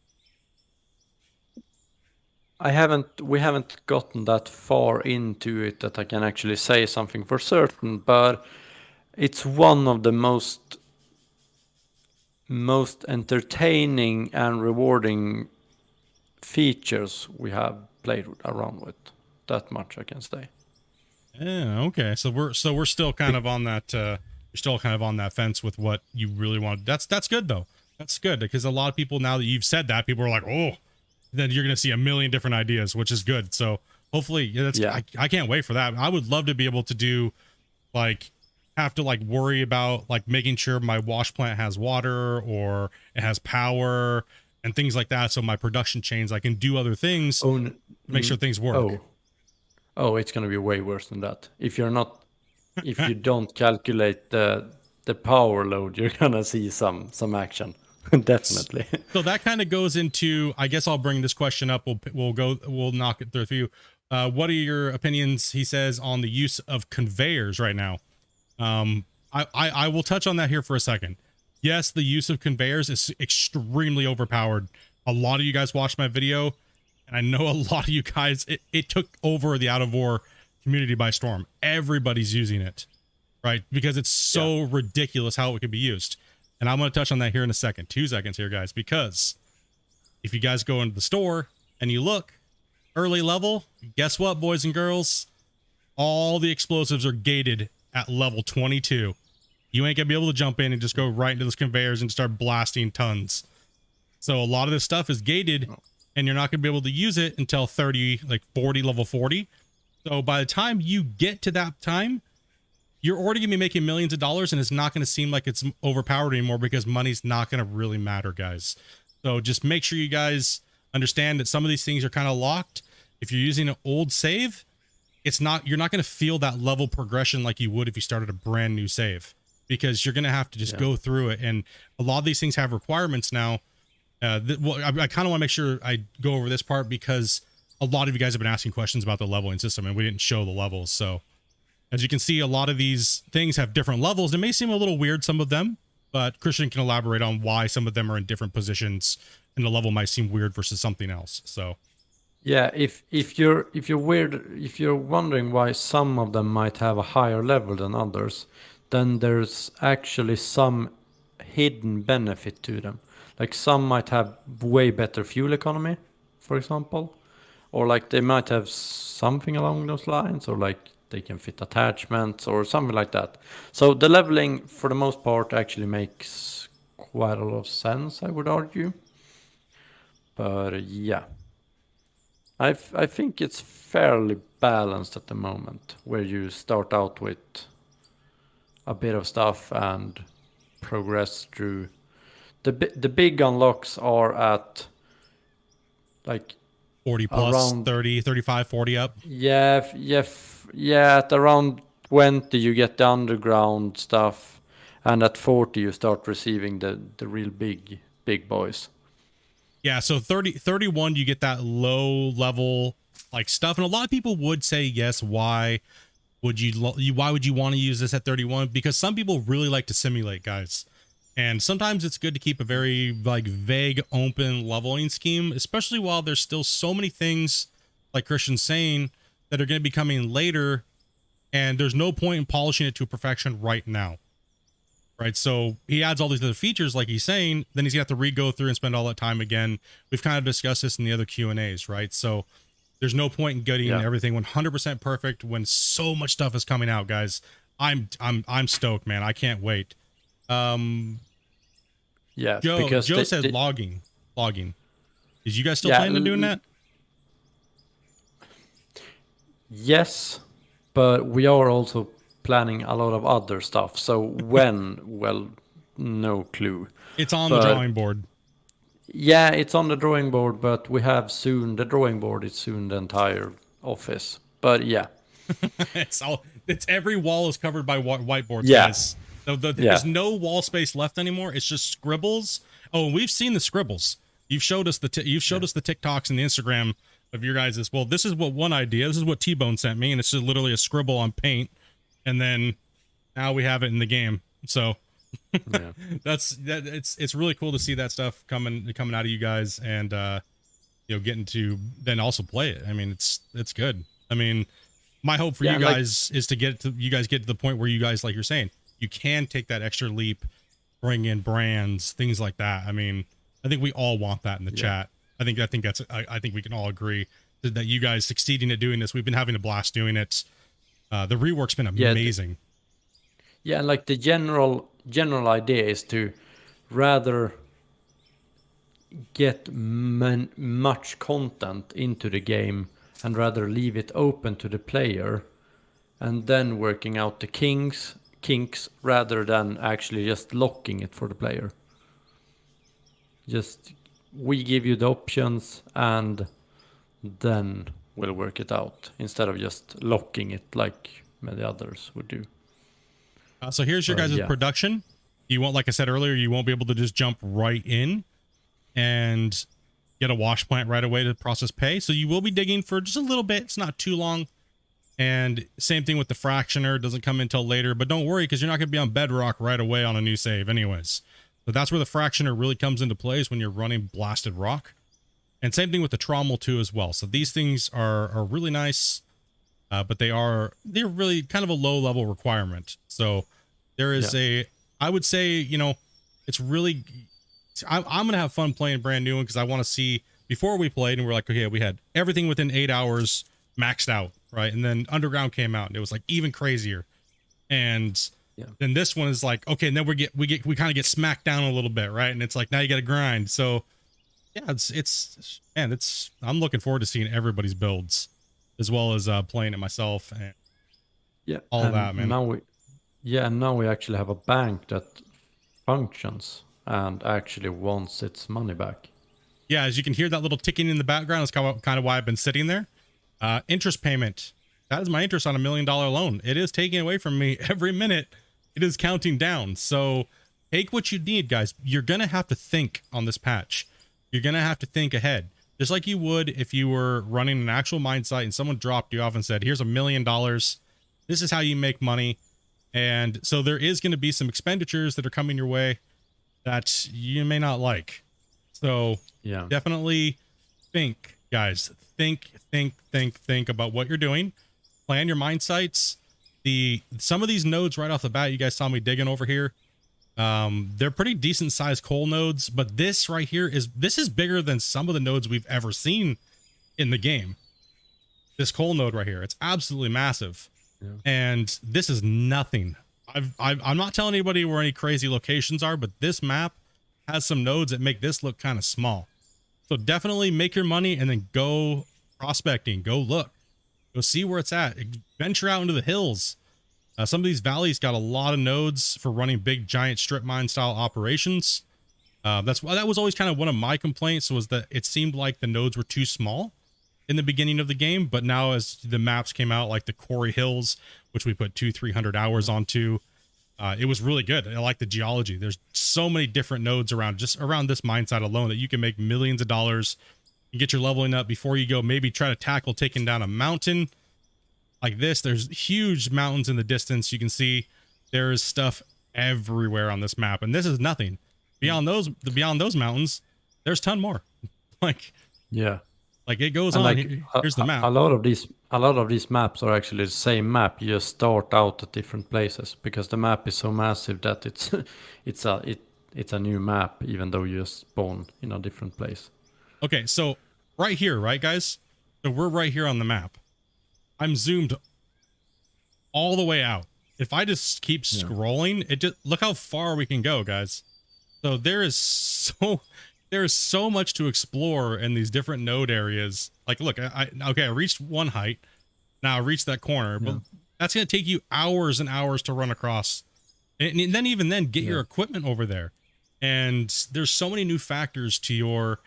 We haven't gotten that far into it that I can actually say something for certain, but it's one of the most entertaining and rewarding features we have played around with. That much I can say. Yeah, okay. So we're still kind of on that you're still kind of on that fence with what you really want. That's good though. That's good, because a lot of people, now that you've said that, people are like, "Oh," then you're going to see a million different ideas, which is good. So hopefully I can't wait for that. I would love to be able to do have to worry about making sure my wash plant has water or it has power and things like that. So my production chains, I can do other things to make sure things work. Oh, it's going to be way worse than that. If you don't calculate the power load, you're going to see some action. Definitely. So that kind of goes into, I guess I'll bring this question up. We'll knock it through a few. What are your opinions, he says, on the use of conveyors right now? I will touch on that here for a second. Yes, the use of conveyors is extremely overpowered. A lot of you guys watched my video, and I know a lot of you guys, it took over the Out of War community by storm. Everybody's using it, right? Because it's so ridiculous how it can be used. And I'm going to touch on that here in a second. 2 seconds here, guys, because if you guys go into the store and you look, early level, guess what, boys and girls? All the explosives are gated at level 22. You ain't gonna be able to jump in and just go right into those conveyors and start blasting tons. So a lot of this stuff is gated, and you're not gonna be able to use it until 40, level 40. So by the time you get to that time, you're already going to be making millions of dollars, and it's not going to seem like it's overpowered anymore because money's not going to really matter, guys. So just make sure you guys understand that some of these things are kind of locked. If you're using an old save, you're not going to feel that level progression like you would if you started a brand new save, because you're going to have to just go through it. And a lot of these things have requirements now. Well, I kind of want to make sure I go over this part because a lot of you guys have been asking questions about the leveling system, and we didn't show the levels. So as you can see, a lot of these things have different levels. It may seem a little weird, some of them, but Christian can elaborate on why some of them are in different positions and the level might seem weird versus something else. So yeah, if you're wondering why some of them might have a higher level than others, then there's actually some hidden benefit to them. Like some might have way better fuel economy, for example, or like they might have something along those lines, or like they can fit attachments or something like that. So the leveling, for the most part, actually makes quite a lot of sense, I would argue. But yeah, I think it's fairly balanced at the moment, where you start out with a bit of stuff and progress through. The big unlocks are at like 40 plus, around 30, 35, 40 up. Yeah, at around 20 you get the underground stuff, and at 40 you start receiving the real big boys. Yeah, so 31 you get that low level like stuff, and a lot of people would say yes. Why would you want to use this at 31? Because some people really like to simulate, guys, and sometimes it's good to keep a very like vague, open leveling scheme, especially while there's still so many things like Christian's saying that are going to be coming later, and there's no point in polishing it to perfection right now. Right, so he adds all these other features like he's saying, then he's gonna have to re-go through and spend all that time again. We've kind of discussed this in the other Q&As, right? So there's no point in getting everything 100% perfect when so much stuff is coming out, guys. I'm stoked, man. I can't wait. Yeah, Joe said logging. Is you guys still planning on doing that? Yes, but we are also planning a lot of other stuff. So when, well, no clue. It's on the drawing board. Yeah, it's on the drawing board, but we have soon, the drawing board is soon the entire office. But yeah. It's every wall is covered by whiteboards, guys. There's no wall space left anymore. It's just scribbles. Oh, and we've seen the scribbles. You've showed us the TikToks and the Instagram of your guys'. Well, this is what one idea. This is what T-Bone sent me, and it's just literally a scribble on paint. And then now we have it in the game. So it's really cool to see that stuff coming out of you guys, and getting to then also play it. I mean, it's good. I mean, my hope for you guys is to get to the point where you guys, like you're saying, you can take that extra leap, bring in brands, things like that. I mean, I think we all want that in the chat. I think we can all agree that you guys succeeding at doing this. We've been having a blast doing it. The rework's been amazing. Yeah, like the general idea is to rather get much content into the game and rather leave it open to the player, and then working out the kinks rather than actually just locking it for the player. Just we give you the options and then we'll work it out instead of just locking it like many others would do. So here's your guys' production. You won't, like I said earlier, you won't be able to just jump right in and get a wash plant right away to process pay. So you will be digging for just a little bit. It's not too long. And same thing with the fractioner. It doesn't come in until later, but don't worry, because you're not going to be on bedrock right away on a new save anyways. So that's where the fractioner really comes into play, is when you're running blasted rock. And same thing with the trommel too as well. So these things are really nice, but they're really kind of a low level requirement. So there is I would say, it's really, I'm going to have fun playing brand new one, because I want to see, before we played and we're like, okay, we had everything within 8 hours maxed out, right? And then Underground came out and it was like even crazier. And then this one is like, okay, and then we kind of get smacked down a little bit, right? And it's like, now you got to grind. So yeah, I'm looking forward to seeing everybody's builds, as well as playing it myself and all that, man. Yeah, and now we actually have a bank that functions and actually wants its money back. Yeah, as you can hear that little ticking in the background, that's kind of why I've been sitting there. Interest payment. That is my interest on $1 million loan. It is taking away from me every minute. It is counting down. So take what you need, guys. You're going to have to think on this patch. You're going to have to think ahead. Just like you would if you were running an actual mine site and someone dropped you off and said, here's $1 million. This is how you make money. And so there is going to be some expenditures that are coming your way that you may not like. So Yeah. definitely think, guys. Think about what you're doing. Plan your mine sites. Some of these nodes right off the bat, you guys saw me digging over here. They're pretty decent sized coal nodes, but this right here is bigger than some of the nodes we've ever seen in the game. This coal node right here, it's absolutely massive. Yeah. And this is nothing. I'm not telling anybody where any crazy locations are, but this map has some nodes that make this look kind of small. So definitely make your money and then go prospecting, go look, go see where it's at, venture out into the hills. Some of these valleys got a lot of nodes for running big giant strip mine style operations. That was always kind of one of my complaints, was that it seemed like the nodes were too small in the beginning of the game, but now as the maps came out, like the Quarry Hills, which we put 200-300 hours onto, it was really good. I like the geology. There's so many different nodes around this mine site alone that you can make millions of dollars and get your leveling up before you go maybe try to tackle taking down a mountain like this. There's huge mountains in the distance. You can see there is stuff everywhere on this map, and this is nothing. Beyond those mountains, there's a ton more. Yeah. Like it goes And on. Here's the map. A lot of these maps are actually the same map. You just start out at different places because the map is so massive that it's a new map, even though you just spawn in a different place. Okay, so right here, right, guys? So we're right here on the map. I'm zoomed all the way out. If I just keep scrolling, look how far we can go, guys. So there is so much to explore in these different node areas. Like, look, I reached one height. Now I reached that corner, but that's going to take you hours and hours to run across. And then even then get your equipment over there. And there's so many new factors to your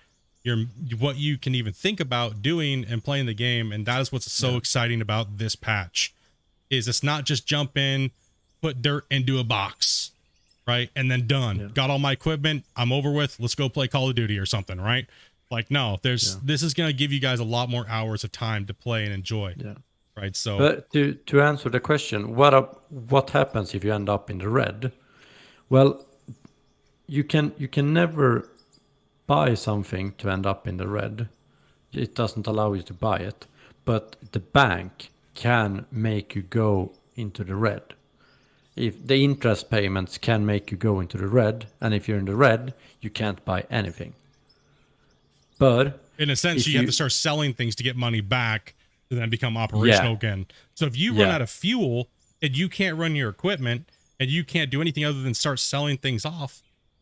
what you can even think about doing and playing the game. And that is what's so exciting about this patch, is it's not just jump in, put dirt into a box, right? And then done. Yeah. Got all my equipment, I'm over with, let's go play Call of Duty or something, right? Like, no, this is going to give you guys a lot more hours of time to play and enjoy. Yeah. Right. So, but to answer the question, what happens if you end up in the red? Well, you can never buy something to end up in the red. It doesn't allow you to buy it, but the bank can make you go into the red. If the interest payments can make you go into the red, and if you're in the red, you can't buy anything. But in a sense, you have to start selling things to get money back to then become operational again. So if you run out of fuel and you can't run your equipment and you can't do anything other than start selling things off,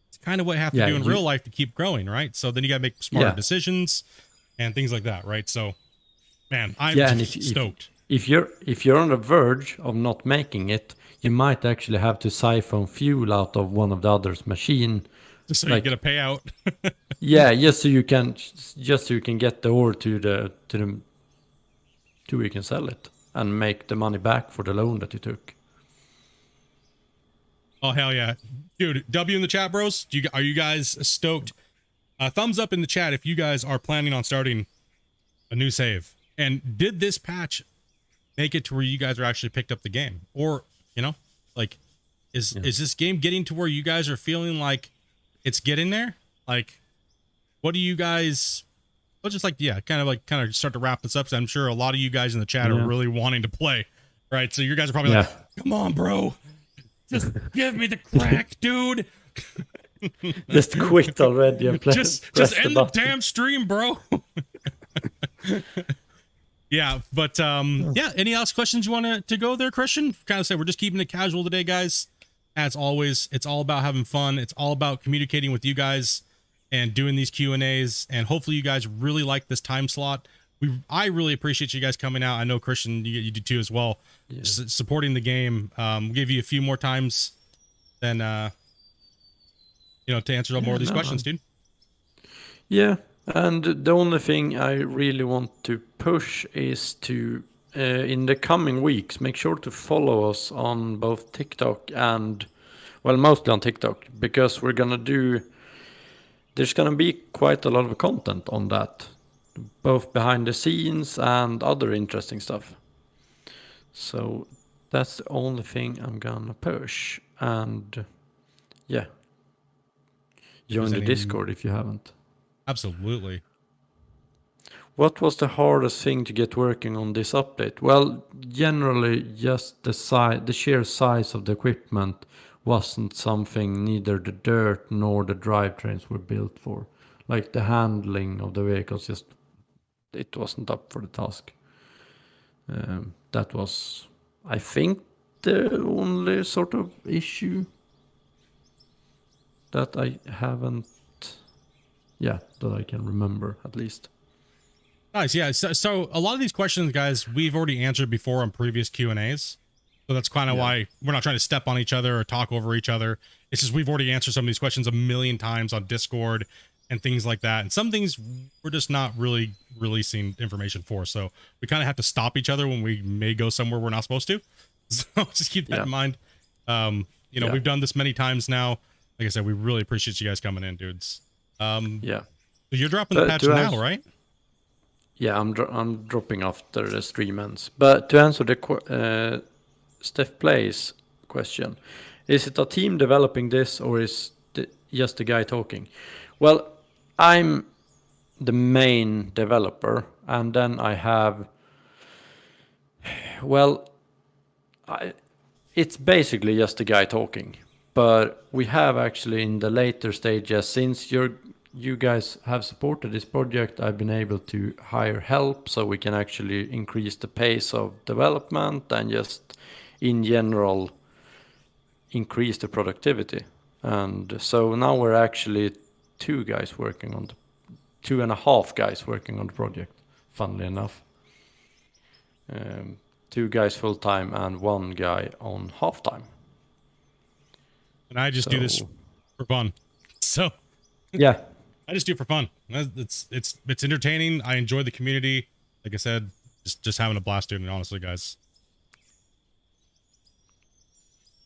it's kind of what you have to do in real life to keep growing, right? So then you got to make smarter decisions and things like that, right? So, man, I'm stoked. If you're on the verge of not making it, you might actually have to siphon fuel out of one of the other's machine, just so you get a payout. just so you can get the ore to where you can sell it and make the money back for the loan that you took. Oh, hell yeah. Dude, W in the chat, bros. Are you guys stoked? Thumbs up in the chat if you guys are planning on starting a new save. And did this patch make it to where you guys are actually picked up the game? Or, like, is this game getting to where you guys are feeling like it's getting there? Like, what do you guys... Let's just kind of start to wrap this up. So I'm sure a lot of you guys in the chat are really wanting to play, right? So you guys are probably like, come on, bro. Just give me the crack, dude. Just quit already and play. Just end the damn stream, bro. But any last questions you want to go there, Christian? Kind of say we're just keeping it casual today, guys. As always, it's all about having fun. It's all about communicating with you guys and doing these Q&As. And hopefully you guys really like this time slot. I really appreciate you guys coming out. I know Christian, you do too as well. Yeah. Supporting the game. We'll give you a few more times than to answer more of these questions, dude. Yeah, and the only thing I really want to push is to, in the coming weeks, make sure to follow us on both TikTok and, well, mostly on TikTok, because there's gonna be quite a lot of content on that, both behind the scenes and other interesting stuff. So that's the only thing I'm gonna push, and yeah, join the Discord if you haven't. Absolutely. What was the hardest thing to get working on this update? Well, generally just the sheer size of the equipment wasn't something neither the dirt nor the drivetrains were built for. Like the handling of the vehicles, it wasn't up for the task. That was, I think, the only sort of issue that I haven't, that I can remember at least. Nice. Yeah. So a lot of these questions, guys, we've already answered before on previous Q&As. So that's kind of why we're not trying to step on each other or talk over each other. It's just we've already answered some of these questions a million times on Discord and things like that. And some things we're just not really releasing information for. So we kind of have to stop each other when we may go somewhere we're not supposed to. So just keep that in mind. We've done this many times now. Like I said, we really appreciate you guys coming in, dudes. So you're dropping the patch now, right? Yeah, I'm dropping after the stream ends. But to answer the Steph Plays question, is it a team developing this or is just the guy talking? Well, I'm the main developer, and then I have, it's basically just the guy talking. But we have actually in the later stages, since you guys have supported this project, I've been able to hire help so we can actually increase the pace of development and just in general increase the productivity. And so now we're actually 2.5 guys working on the project, funnily enough. 2 guys full time and 1 guy on half time. And I just do this for fun. So yeah. I just do it for fun. It's entertaining. I enjoy the community. Like I said, just having a blast doing it, honestly, guys.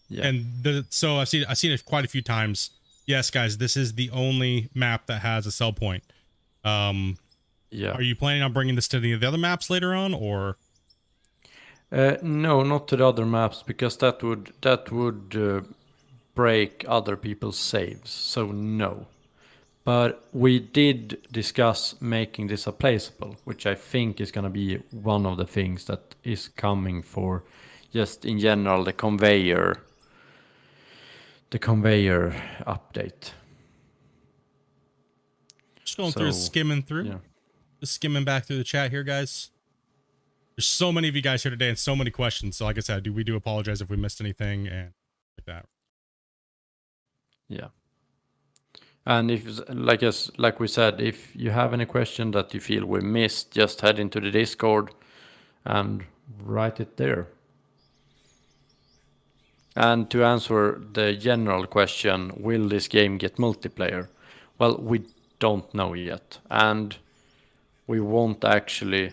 Yeah. And so I've seen it quite a few times. Yes, guys, this is the only map that has a sell point. Are you planning on bringing this to any of the other maps later on, or? No, not to the other maps, because that would break other people's saves. So no. But we did discuss making this a placeable, which I think is going to be one of the things that is coming for just in general the conveyor update. Just going through, skimming through, just skimming back through the chat here, guys. There's so many of you guys here today and so many questions. So like I said, we do apologize if we missed anything and like that. Yeah. And if, like we said, if you have any question that you feel we missed, just head into the Discord and write it there. And to answer the general question, will this game get multiplayer? Well, we don't know yet. And we won't actually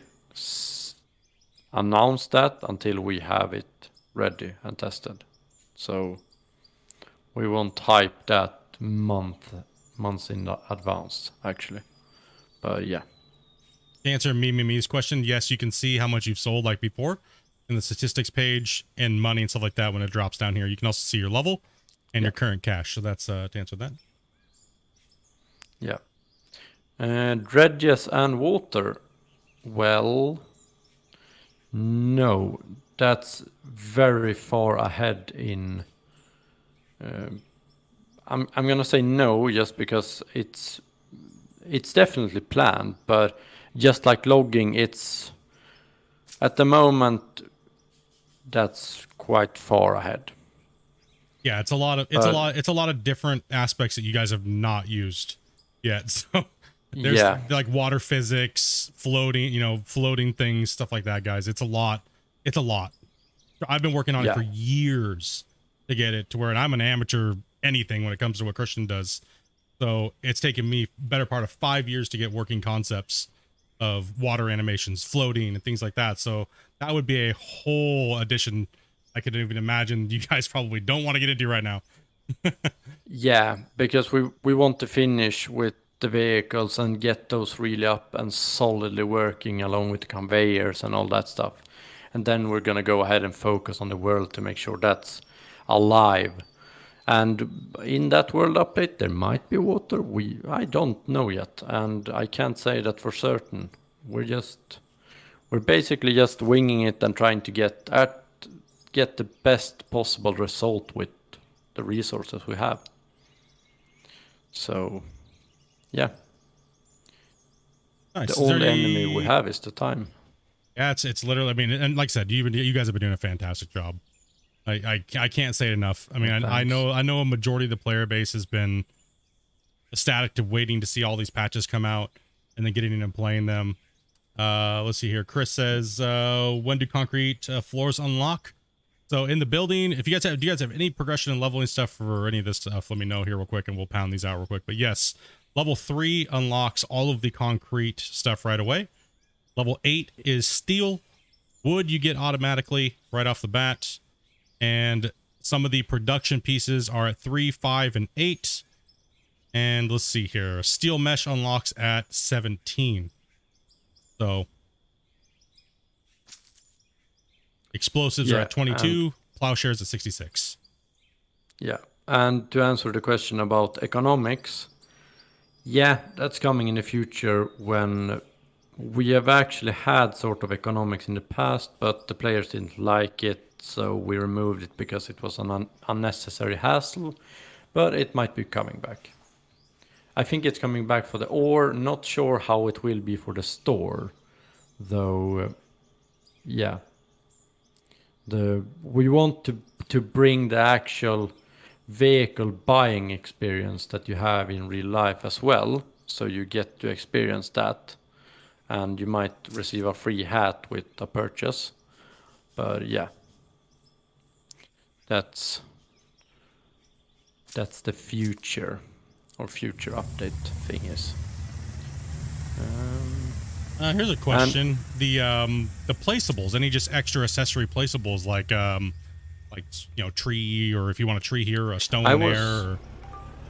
announce that until we have it ready and tested. So we won't hype that months in advance, actually. But yeah. To answer me's question, yes, you can see how much you've sold like before in the statistics page and money and stuff like that when it drops down here. You can also see your level and your current cash. So that's to answer that. Yeah. Dredges and water. Well, no, that's very far ahead in I'm gonna say no, just because it's definitely planned, but just like logging, it's at the moment that's quite far ahead. Yeah, it's a lot of different aspects that you guys have not used yet. So There's Yeah. like water physics, floating things, stuff like that, guys. It's a lot. It's a lot. I've been working on it Yeah. for years to get it to where, and I'm an amateur anything when it comes to what Christian does. So it's taken me better part of 5 years to get working concepts of water animations, floating, and things like that. So that would be a whole addition. I could even imagine you guys probably don't want to get into right now. Yeah, because we want to finish with the vehicles and get those really up and solidly working along with the conveyors and all that stuff. And then we're going to go ahead and focus on the world to make sure that's alive. And in that world update, there might be water. I don't know yet, and I can't say that for certain. We're basically just winging it and trying to get the best possible result with the resources we have. So, yeah. Nice. The only enemy we have is the time. Yeah, it's literally. I mean, and like I said, you guys have been doing a fantastic job. I can't say it enough. I mean, I know a majority of the player base has been ecstatic to waiting to see all these patches come out and then getting in and playing them. Let's see here. Chris says, when do concrete floors unlock? So in the building, do you guys have any progression and leveling stuff for any of this stuff? Let me know here real quick and we'll pound these out real quick. But yes, level 3 unlocks all of the concrete stuff right away. Level 8 is steel. Wood you get automatically right off the bat. And some of the production pieces are at 3, 5, and 8. And let's see here. Steel mesh unlocks at 17. So explosives are at 22. Plowshares at 66. Yeah. And to answer the question about economics, yeah, that's coming in the future when we have actually had sort of economics in the past, but the players didn't like it. So we removed it because it was an unnecessary hassle, but it might be coming back. I think it's coming back for the ore, not sure how it will be for the store, though, yeah. We want to bring the actual vehicle buying experience that you have in real life as well, so you get to experience that, and you might receive a free hat with a purchase, but yeah. That's the future update thing is. Here's a question: the placeables, any just extra accessory placeables like tree, or if you want a tree here, or a stone there.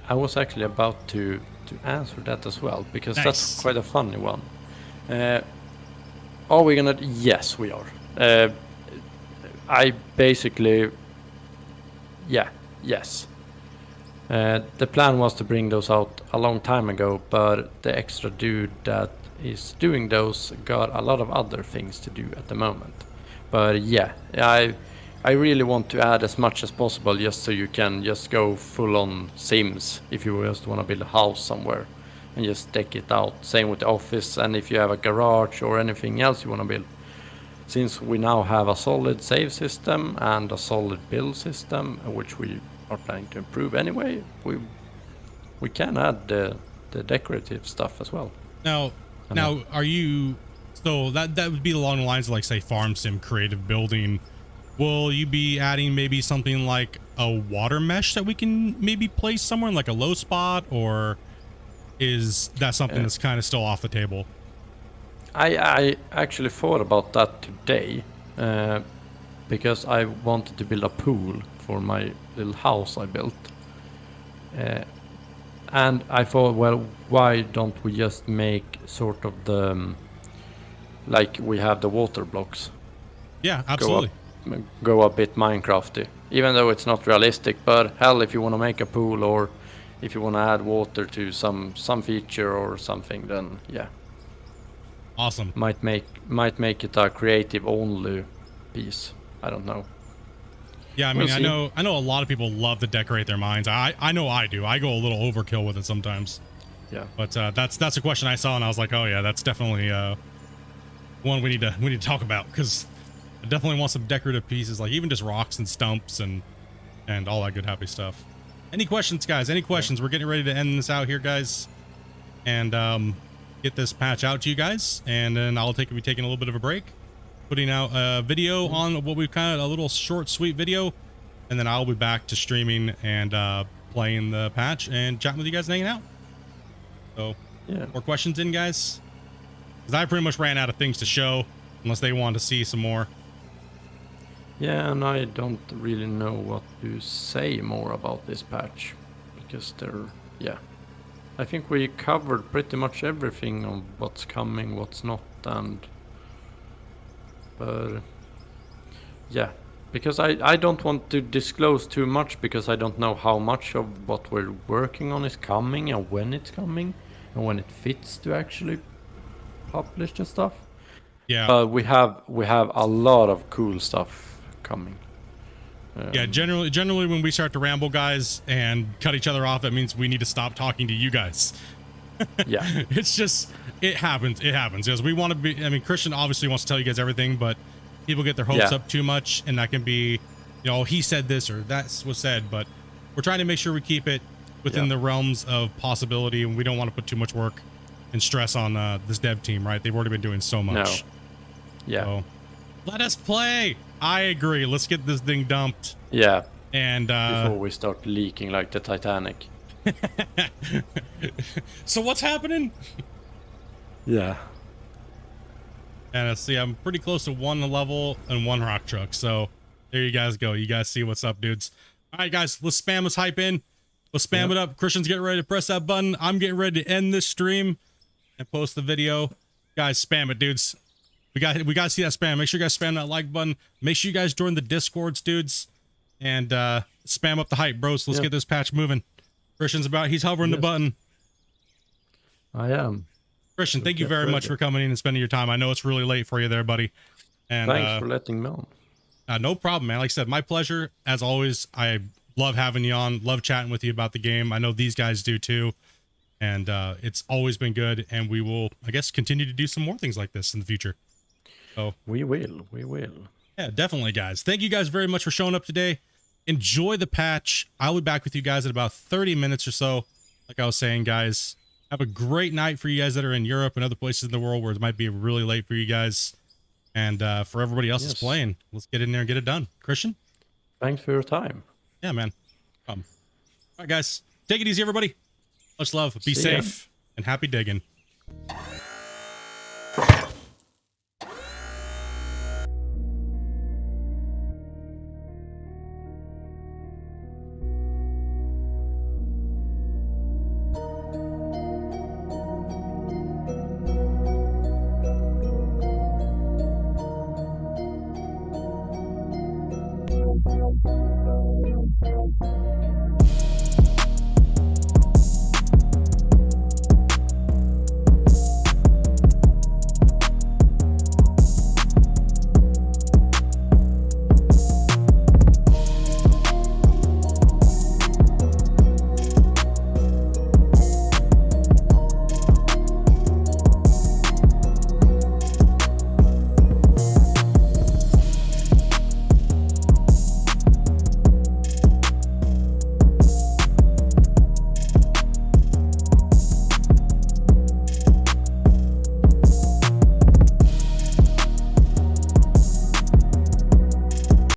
I was actually about to answer that as well, because nice. That's quite a funny one. Are we gonna? Yes, we are. I basically. Yeah, yes. The plan was to bring those out a long time ago, but the extra dude that is doing those got a lot of other things to do at the moment. But yeah, I really want to add as much as possible, just so you can just go full on Sims if you just want to build a house somewhere and just deck it out. Same with the office, and if you have a garage or anything else you want to build. Since we now have a solid save system and a solid build system, which we are planning to improve anyway, we can add the decorative stuff as well. Now are you, so that would be along the lines of, like, say, farm sim creative building. Will you be adding maybe something like a water mesh that we can maybe place somewhere in like a low spot, or is that something that's kind of still off the table? I actually thought about that today, because I wanted to build a pool for my little house I built. And I thought, well, why don't we just make sort of the, like we have the water blocks. Yeah, absolutely. Go a bit Minecrafty, even though it's not realistic, but hell, if you want to make a pool, or if you want to add water to some feature or something, then yeah. Awesome. Might make it a creative only piece. I don't know. Yeah, I mean, I know a lot of people love to decorate their mines. I know I do. I go a little overkill with it sometimes. Yeah. But that's a question I saw, and I was like, oh yeah, that's definitely one we need to talk about, because I definitely want some decorative pieces, like even just rocks and stumps and all that good happy stuff. Any questions, guys? Any questions? We're getting ready to end this out here, guys. And get this patch out to you guys, and then I'll be taking a little bit of a break, putting out a video on what we've kind of a little short, sweet video, and then I'll be back to streaming and playing the patch and chatting with you guys and hanging out. So, Yeah. more questions in, guys? Because I pretty much ran out of things to show, unless they want to see some more. Yeah, and I don't really know what to say more about this patch, because yeah. I think we covered pretty much everything on what's coming, what's not, but yeah, because I don't want to disclose too much, because I don't know how much of what we're working on is coming and when it's coming and when it fits to actually publish the stuff. Yeah. But we have a lot of cool stuff coming. Yeah, generally when we start to ramble, guys, and cut each other off, that means we need to stop talking to you guys. Yeah. It's just, it happens. Because we want to be, I mean, Christian obviously wants to tell you guys everything, but people get their hopes up too much, and that can be, you know, he said this or that was said, but we're trying to make sure we keep it within the realms of possibility, and we don't want to put too much work and stress on this dev team, right? They've already been doing so much. No. Yeah. So, let us play. I agree. Let's get this thing dumped. Yeah. And before we start leaking like the Titanic. So what's happening? Yeah. And see, I'm pretty close to 1 level and 1 rock truck. So there you guys go. You guys see what's up, dudes. All right, guys, let's spam this hype in. Let's spam it up. Christian's getting ready to press that button. I'm getting ready to end this stream and post the video. Guys, spam it, dudes. We got to see that spam. Make sure you guys spam that like button. Make sure you guys join the Discords, dudes, and spam up the hype, bros. Let's get this patch moving. Christian's he's hovering the button. I am. Christian, thank you very much for coming in and spending your time. I know it's really late for you there, buddy. And thanks for letting me on. No problem, man. Like I said, my pleasure. As always, I love having you on. Love chatting with you about the game. I know these guys do too. And it's always been good. And we will, I guess, continue to do some more things like this in the future. So we will. Yeah, definitely, guys. Thank you guys very much for showing up today. Enjoy the patch. I'll be back with you guys in about 30 minutes or so. Like I was saying, guys, have a great night for you guys that are in Europe and other places in the world where it might be really late for you guys. And for everybody else that's playing, let's get in there and get it done. Christian? Thanks for your time. Yeah, man. All right, guys. Take it easy, everybody. Much love. Be safe and happy digging.